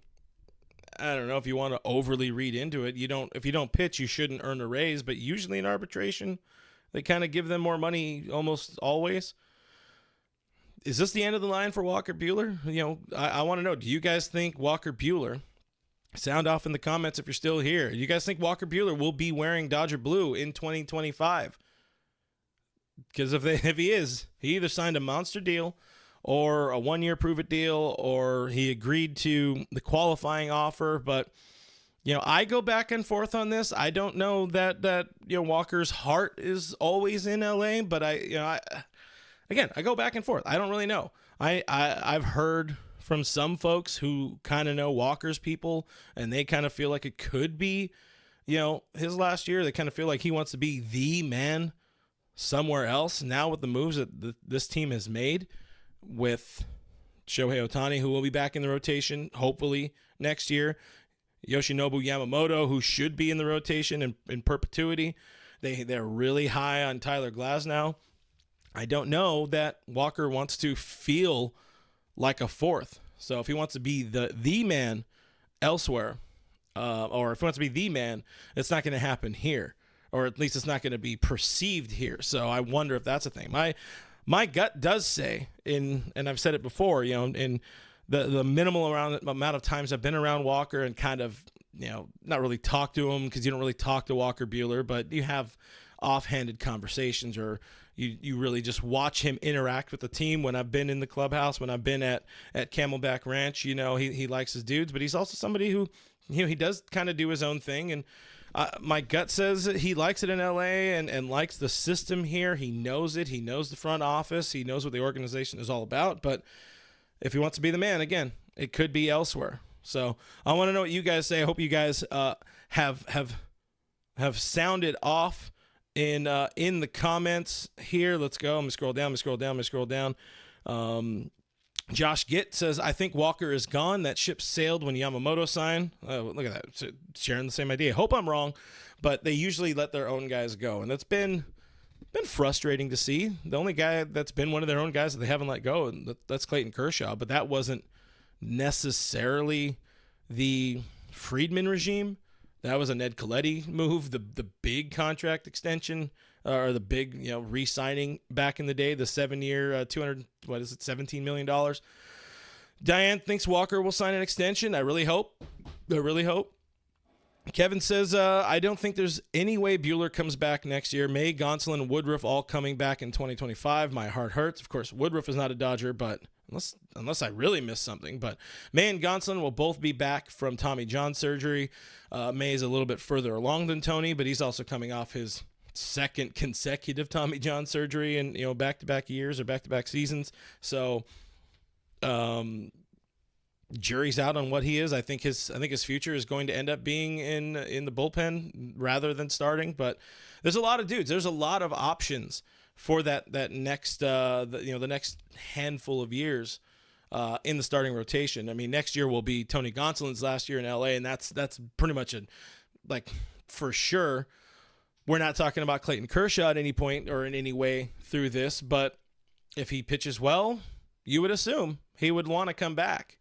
I don't know if you want to overly read into it. If you don't pitch, you shouldn't earn a raise, but usually in arbitration, they kind of give them more money almost always. Is this the end of the line for Walker Buehler? I want to know, do you guys think Walker Buehler, sound off in the comments if you're still here, do you guys think Walker Buehler will be wearing Dodger blue in 2025? Because if he is, he either signed a monster deal or a 1-year prove-it deal, or he agreed to the qualifying offer. But, I go back and forth on this. I don't know that Walker's heart is always in LA, but I go back and forth. I don't really know. I've heard from some folks who kind of know Walker's people, and they kind of feel like it could be, his last year. They kind of feel like he wants to be the man somewhere else now with the moves that this team has made, with Shohei Ohtani, who will be back in the rotation, hopefully, next year. Yoshinobu Yamamoto, who should be in the rotation in perpetuity. They're really high on Tyler Glasnow. I don't know that Walker wants to feel like a fourth. So if he wants to be the man elsewhere, or if he wants to be the man, it's not going to happen here. Or at least it's not going to be perceived here. So I wonder if that's a thing. My gut does say, and I've said it before, in the minimal amount of times I've been around Walker and kind of, not really talk to him, because you don't really talk to Walker Buehler, but you have offhanded conversations, or you really just watch him interact with the team. When I've been in the clubhouse, when I've been at Camelback Ranch, he likes his dudes, but he's also somebody who, he does kind of do his own thing. And my gut says that he likes it in LA and likes the system here. He knows it. He knows the front office. He knows what the organization is all about. But if he wants to be the man, again, it could be elsewhere. So I want to know what you guys say. I hope you guys have sounded off in the comments here. Let's go. I'm gonna scroll down. Josh Gitt says, I think Walker is gone. That ship sailed when Yamamoto signed. Look at that. Sharing the same idea. Hope I'm wrong, but they usually let their own guys go. And that's been been frustrating to see. The only guy that's been one of their own guys that they haven't let go, and that's Clayton Kershaw. But that wasn't necessarily the Friedman regime. That was a Ned Colletti move, the big contract extension, or the big, re-signing back in the day, the 7-year, $17 million. Diane thinks Walker will sign an extension. I really hope. Kevin says, I don't think there's any way Buehler comes back next year. May, Gonsolin, Woodruff all coming back in 2025. My heart hurts. Of course, Woodruff is not a Dodger, but unless I really missed something. But May and Gonsolin will both be back from Tommy John surgery. May is a little bit further along than Tony, but he's also coming off his second consecutive Tommy John surgery in back-to-back years or back-to-back seasons. So jury's out on what he is. I think his future is going to end up being in the bullpen rather than starting. But there's a lot of dudes. There's a lot of options for that next the next handful of years in the starting rotation. I mean, next year will be Tony Gonsolin's last year in LA, and that's pretty much for sure. We're not talking about Clayton Kershaw at any point or in any way through this, but if he pitches well, you would assume he would want to come back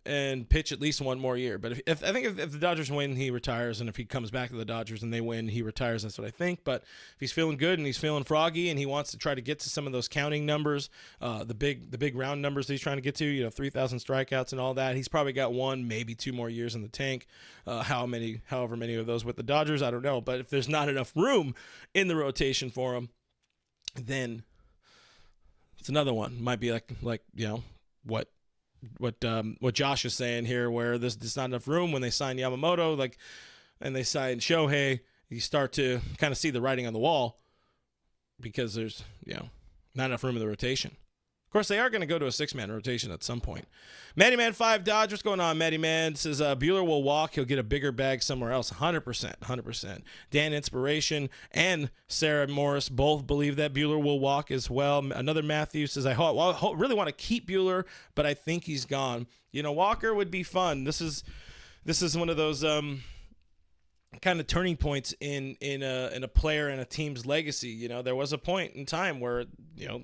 and pitch at least one more year. But if the Dodgers win, he retires, and if he comes back to the Dodgers and they win, he retires. That's what I think. But if he's feeling good and he's feeling froggy and he wants to try to get to some of those counting numbers, the big round numbers that he's trying to get to, 3,000 strikeouts and all that, he's probably got 1, maybe 2 more years in the tank. However many of those with the Dodgers, I don't know. But if there's not enough room in the rotation for him, then it's another one. Might be what Josh is saying here, where there's not enough room when they sign Yamamoto, and they sign Shohei, you start to kind of see the writing on the wall because there's not enough room in the rotation. Of course, they are going to go to a 6-man rotation at some point. Matty Man 5 Dodge, what's going on, Matty Man? Says Buehler will walk. He'll get a bigger bag somewhere else. 100%. Dan Inspiration and Sarah Morris both believe that Buehler will walk as well. Another Matthew says, I really want to keep Buehler, but I think he's gone. Walker would be fun. This is one of those kind of turning points in a player and a team's legacy. There was a point in time where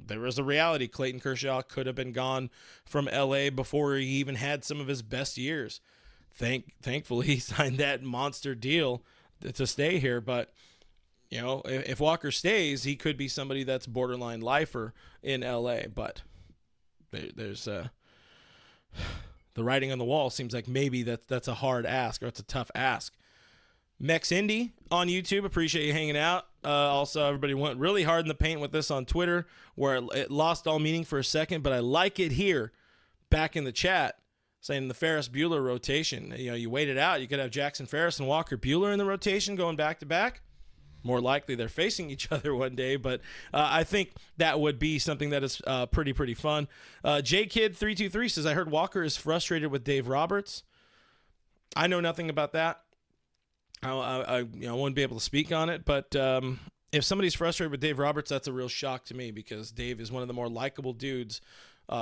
there was a reality. Clayton Kershaw could have been gone from LA before he even had some of his best years. Thankfully he signed that monster deal to stay here, but if Walker stays, he could be somebody that's borderline lifer in LA. But there's the writing on the wall seems like maybe that's a hard ask, or it's a tough ask. Mex Indy on YouTube, appreciate you hanging out. Also, everybody went really hard in the paint with this on Twitter, where it lost all meaning for a second, but I like it here, back in the chat, saying the Ferris Bueller rotation. You wait it out. You could have Jackson Ferris and Walker Buehler in the rotation going back to back. More likely they're facing each other one day, but I think that would be something that is pretty fun. JKid323 says, I heard Walker is frustrated with Dave Roberts. I know nothing about that. I wouldn't be able to speak on it, but if somebody's frustrated with Dave Roberts, that's a real shock to me, because Dave is one of the more likable dudes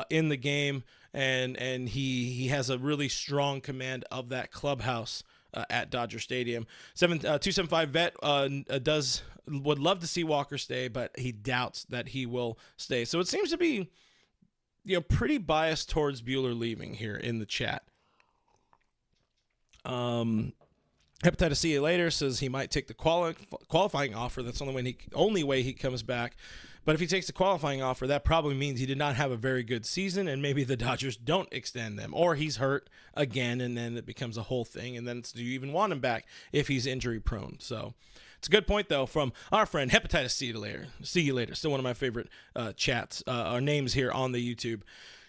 in the game, and he has a really strong command of that clubhouse at Dodger Stadium. 275 Vet would love to see Walker stay, but he doubts that he will stay. So it seems to be pretty biased towards Buehler leaving here in the chat. Hepatitis See You Later says he might take the qualifying offer. That's the only way he comes back. But if he takes the qualifying offer, that probably means he did not have a very good season, and maybe the Dodgers don't extend them, or he's hurt again, and then it becomes a whole thing. And then do you even want him back if he's injury prone? So it's a good point, though, from our friend Hepatitis See You Later. See You Later. Still one of my favorite chats or names here on the YouTube.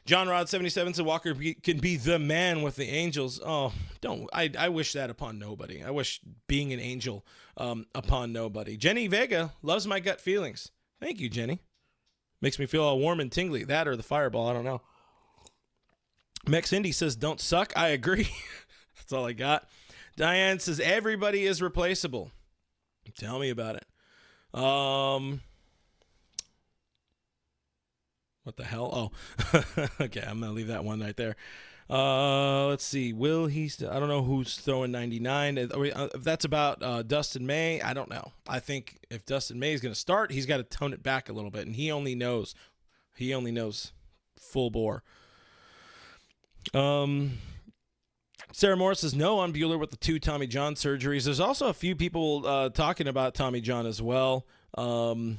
John Rod 77 said Walker can be the man with the Angels. Oh, don't. I wish that upon nobody. I wish being an Angel upon nobody. Jenny Vega loves my gut feelings. Thank you, Jenny. Makes me feel all warm and tingly. That or the fireball. I don't know. Mex Indy says don't suck. I agree. That's all I got. Diane says everybody is replaceable. Tell me about it. What the hell? Oh, okay. I'm going to leave that one right there. Let's see. Will he? I don't know who's throwing 99. If that's about Dustin May, I don't know. I think if Dustin May is going to start, he's got to tone it back a little bit, and he only knows full bore. Sarah Morris says no on Bueller with the 2 Tommy John surgeries. There's also a few people talking about Tommy John as well. Of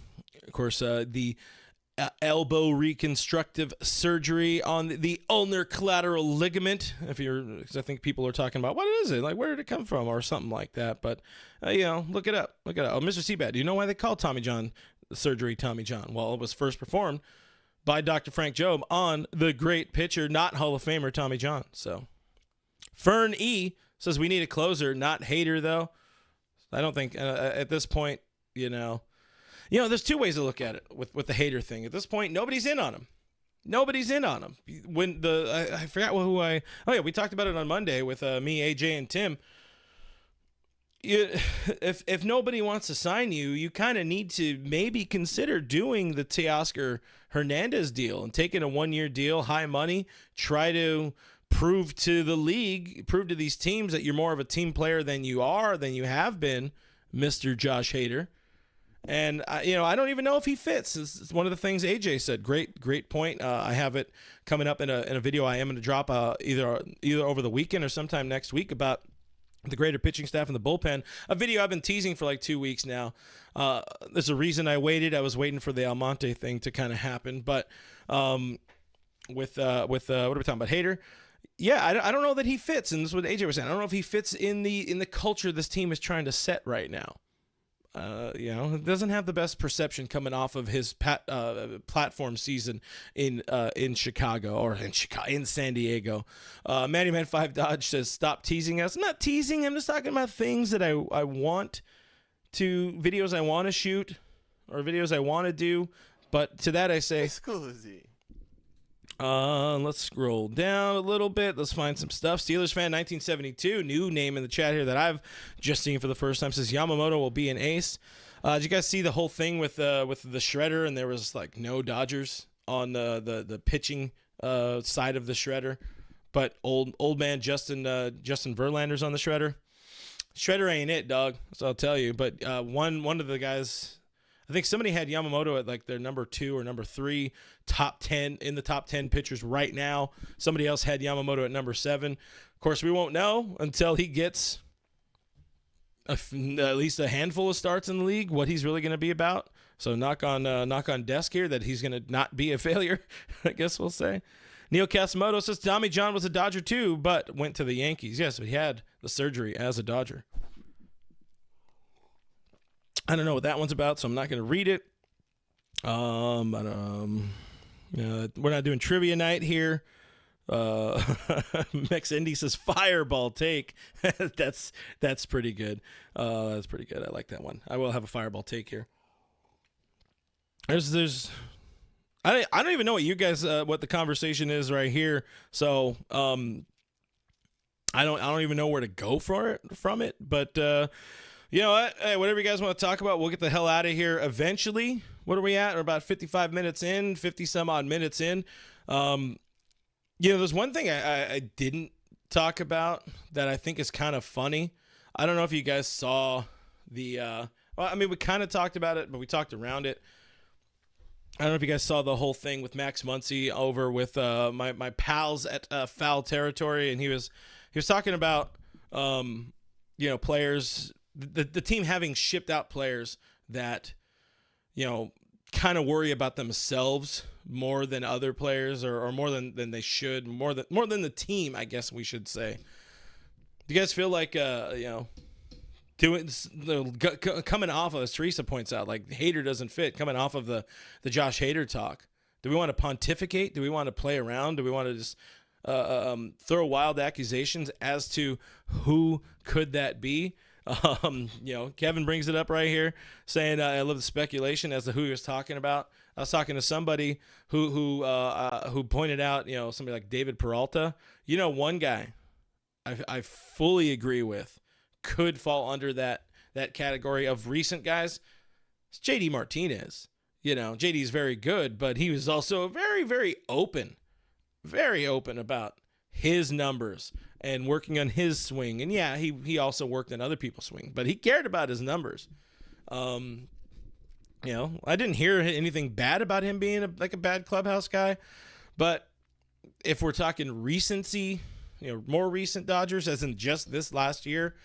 course, the elbow reconstructive surgery on the ulnar collateral ligament. Because I think people are talking about what is it? Like, where did it come from, or something like that. But look it up. Oh, Mr. Seabat, do you know why they call Tommy John surgery Tommy John? Well, it was first performed by Dr. Frank Jobe on the great pitcher, not Hall of Famer Tommy John. So, Fern E says we need a closer, not Hader though. I don't think at this point, there's 2 ways to look at it with the Hader thing. At this point, nobody's in on him. When I forgot we talked about it on Monday with me, AJ, and Tim. If nobody wants to sign you, you kind of need to maybe consider doing the Teoscar Hernandez deal and taking a 1-year deal, high money, try to prove to the league, prove to these teams that you're more of a team player than you have been, Mr. Josh Hader. And, I don't even know if he fits. It's one of the things AJ said. Great point. I have it coming up in a video I am going to drop either over the weekend or sometime next week about the greater pitching staff in the bullpen. A video I've been teasing for like 2 weeks now. There's a reason I waited. I was waiting for the Almonte thing to kind of happen. But with what are we talking about? Hader? Yeah, I don't know that he fits. And this is what AJ was saying. I don't know if he fits in the culture this team is trying to set right now. Doesn't have the best perception coming off of his platform season in Chicago or in San Diego. Matty Man 5 Dodge says, stop teasing us. I'm not teasing. I'm just talking about things that I want to, videos I want to shoot or videos I want to do. But to that I say, Scusi. Let's scroll down a little bit. Let's find some stuff. Steelers fan 1972, new name in the chat here that I've just seen for the first time, says Yamamoto will be an ace. Did you guys see the whole thing with the shredder, and there was like no Dodgers on the pitching side of the shredder, but old man Justin Verlander's on the shredder. Shredder ain't it, dog. So I'll tell you. But one of the guys, I think somebody had Yamamoto at like their number 2 or number 3 top 10 in the top 10 pitchers right now. Somebody else had Yamamoto at number 7. Of course, we won't know until he gets at least a handful of starts in the league what he's really going to be about. So knock on desk here that he's going to not be a failure. I guess we'll say. Neil Casimoto says Tommy John was a Dodger too, but went to the Yankees. Yes, but he had the surgery as a Dodger. I don't know what that one's about, so I'm not going to read it. We're not doing trivia night here. Mex Indy says fireball take. That's pretty good. That's pretty good. I like that one. I will have a fireball take here. I don't even know what you guys what the conversation is right here. So I don't even know where to go from it. But you know what? Hey, whatever you guys want to talk about, we'll get the hell out of here eventually. What are we at? We're about 55 minutes in, 50 some odd minutes in. There's one thing I didn't talk about that I think is kind of funny. I don't know if you guys saw we kind of talked about it, but we talked around it. I don't know if you guys saw the whole thing with Max Muncy over with my pals at Foul Territory, and he was talking about players, the team having shipped out players that kind of worry about themselves more than other players or more than they should, more than the team, I guess we should say. Do you guys feel like coming off of, as Teresa points out, like Hader doesn't fit, coming off of the Josh Hader talk? Do we want to pontificate? Do we want to play around? Do we want to just throw wild accusations as to who could that be? Kevin brings it up right here, saying I love the speculation as to who he was talking about. I was talking to somebody who pointed out, somebody like David Peralta. One guy I fully agree with could fall under that category of recent guys. It's JD Martinez. JD's very good, but he was also very, very open about his numbers and working on his swing. And yeah, he also worked on other people's swing, but he cared about his numbers. You know, I didn't hear anything bad about him being a bad clubhouse guy, but if we're talking recency, you know, more recent Dodgers, as in just this last year,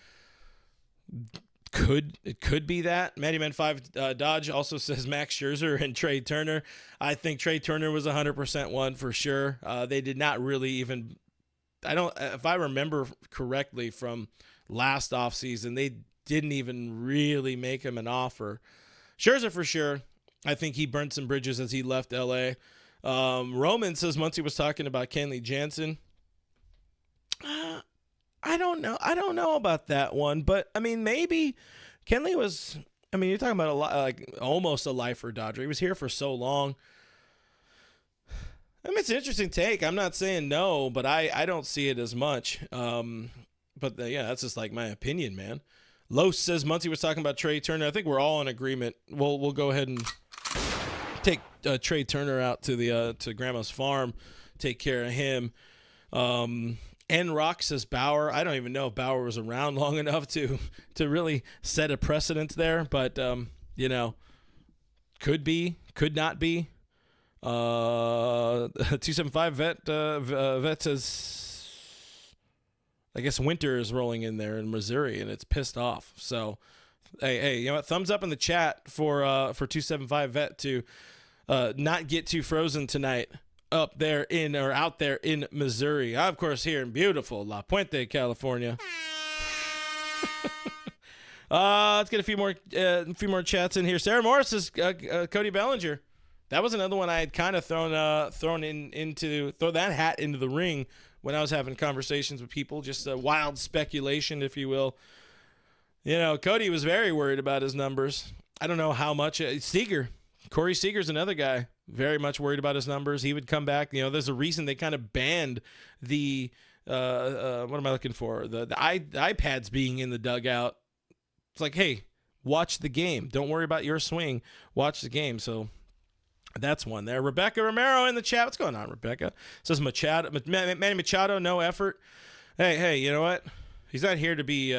it could be that. Matty Man 5 Dodge also says Max Scherzer and Trey Turner. I think Trey Turner was 100% one for sure. They did not really even, if I remember correctly from last offseason, they didn't even really make him an offer. Scherzer for sure. I think he burned some bridges as he left LA. Roman says Muncie was talking about Kenley Jansen. I don't know. I don't know about that one, but I mean, maybe Kenley was. I mean, you're talking about almost a lifer Dodger. He was here for so long. I mean, it's an interesting take. I'm not saying no, but I don't see it as much. But yeah, that's just like my opinion, man. Los says Muncie was talking about Trey Turner. I think we're all in agreement. We'll go ahead and take Trey Turner out to Grandma's farm, take care of him. And Rock says Bauer. I don't even know if Bauer was around long enough to really set a precedent there, but you know, could be, could not be. 275 vet says, I guess winter is rolling in there in Missouri and it's pissed off. So hey, you know what? Thumbs up in the chat for 275 vet to not get too frozen tonight. Out there in Missouri. Of course, here in beautiful La Puente, California. Let's get a few more chats in here. Sarah Morris says Cody Bellinger. That was another one I had kind of throw that hat into the ring when I was having conversations with people. Just a wild speculation, if you will. You know, Cody was very worried about his numbers. I don't know how much. Corey Seager's another guy. Very much worried about his numbers. He would come back. You know, there's a reason they kind of banned the what am I looking for? The iPads being in the dugout. It's like, hey, watch the game. Don't worry about your swing. Watch the game. So that's one there. Rebecca Romero in the chat. What's going on, Rebecca? Says Manny Machado, no effort. Hey, you know what? He's not here to be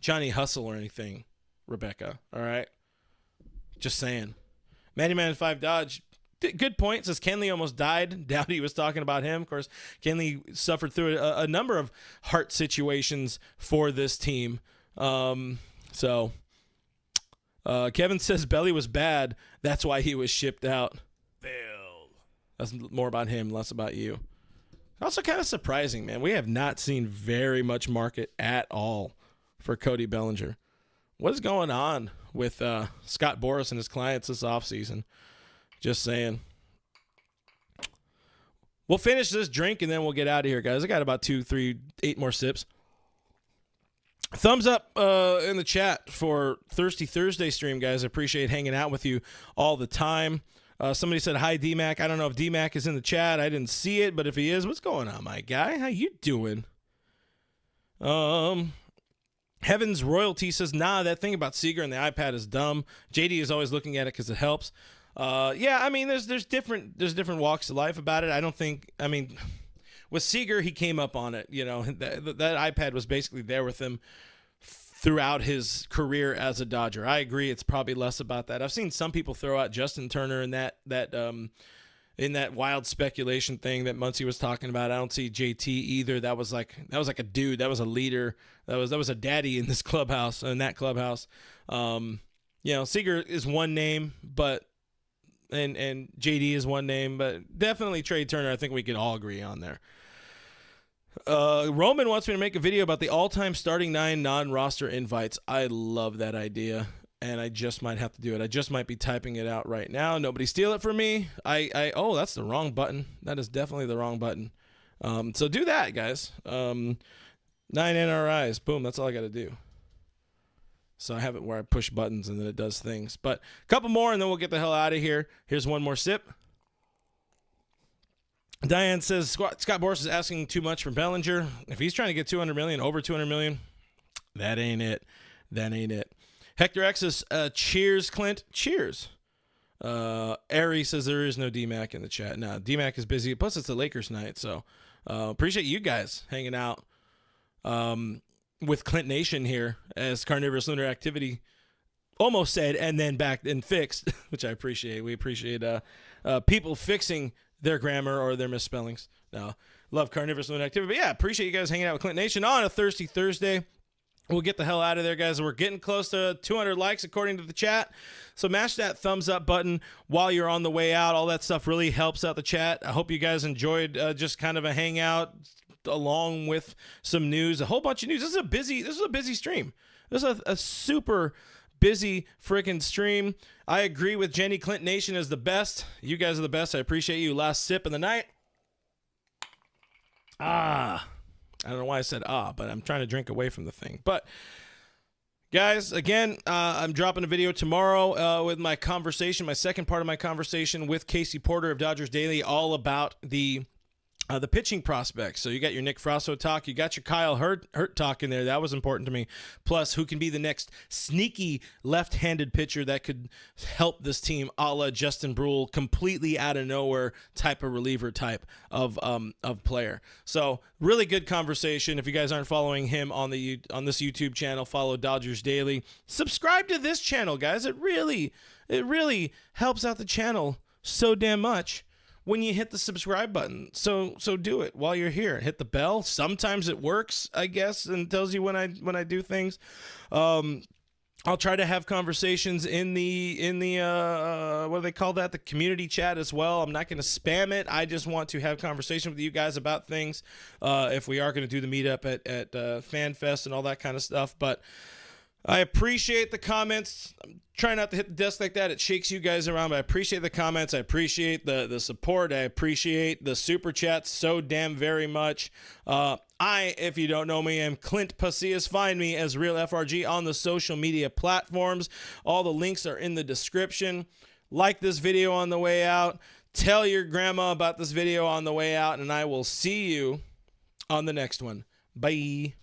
Johnny Hustle or anything, Rebecca. All right? Just saying. Manny Man 5 Dodge. Good point. Says Kenley almost died. Dowdy was talking about him. Of course, Kenley suffered through a number of heart situations for this team. Kevin says Belly was bad. That's why he was shipped out. Bill. That's more about him, less about you. Also kind of surprising, man. We have not seen very much market at all for Cody Bellinger. What is going on with Scott Boras and his clients this offseason? Just saying. We'll finish this drink and then we'll get out of here, guys. I got about 2, 3, 8 more sips. Thumbs up in the chat for Thirsty Thursday stream, guys. I appreciate hanging out with you all the time. Somebody said, hi, D-Mac. I don't know if D-Mac is in the chat. I didn't see it, but if he is, what's going on, my guy? How you doing? Heaven's Royalty says, nah, that thing about Seager and the iPad is dumb. JD is always looking at it because it helps. Yeah, I mean, there's different walks of life about it. I don't think, I mean, with Seager, he came up on it. You know, that iPad was basically there with him throughout his career as a Dodger. I agree. It's probably less about that. I've seen some people throw out Justin Turner in that wild speculation thing that Muncie was talking about. I don't see JT either. That was like a dude. That was a leader. That was a daddy in this clubhouse, in that clubhouse. You know, Seager is one name, but and JD is one name, but definitely Trey Turner. I think we can all agree on there. Roman wants me to make a video about the all-time starting 9 non-roster invites. I love that idea, and I just might have to do it. I just might be typing it out right now. Nobody steal it from me. Oh, that's the wrong button. That is definitely the wrong button. So do that, guys. 9 NRIs. Boom. That's all I got to do. So I have it where I push buttons and then it does things. But a couple more and then we'll get the hell out of here. Here's one more sip. Diane says Scott Boras is asking too much from Bellinger. If he's trying to get $200 million, over $200 million, that ain't it. That ain't it. Hector X says, cheers, Clint. Cheers. Ari says there is no D-Mac in the chat. No, D-Mac is busy. Plus, it's a Lakers night, so Appreciate you guys hanging out with Clint Nation here as Carnivorous Lunar Activity almost said and then back and fixed, which I appreciate. We appreciate people fixing their grammar or their misspellings. No, love Carnivorous Lunar Activity. But yeah, appreciate you guys hanging out with Clint Nation on a Thirsty Thursday. We'll get the hell out of there, guys. We're getting close to 200 likes according to the chat. So mash that thumbs up button while you're on the way out. All that stuff really helps out the chat. I hope you guys enjoyed just kind of a hangout along with some news, a whole bunch of news. This is a busy stream. This is a super busy freaking stream. I agree with Jenny. Clint Nation is the best. You guys are the best. I appreciate you. Last sip of the night. I don't know why I said but I'm trying to drink away from the thing. But guys, again, I'm dropping a video tomorrow with my second part of my conversation with Casey Porter of Dodgers Daily, all about the pitching prospects. So you got your Nick Frasso talk, you got your Kyle Hurt talk in there. That was important to me. Plus, who can be the next sneaky left-handed pitcher that could help this team, a la Justin Brule, completely out of nowhere type of reliever type of player. So really good conversation. If you guys aren't following him on this YouTube channel, follow Dodgers Daily. Subscribe to this channel, guys. It really helps out the channel so damn much when you hit the subscribe button. So do it while you're here. Hit the bell. Sometimes it works, I guess, and tells you when I do things. I'll try to have conversations in the what do they call that? The community chat as well. I'm not going to spam it. I just want to have conversation with you guys about things. If we are going to do the meetup at FanFest and all that kind of stuff, but I appreciate the comments. I'm trying not to hit the desk like that. It shakes you guys around, but I appreciate the comments. I appreciate the support. I appreciate the super chats so damn very much. If you don't know me, am Clint Pasillas. Find me as Real FRG on the social media platforms. All the links are in the description. Like this video on the way out. Tell your grandma about this video on the way out, and I will see you on the next one. Bye.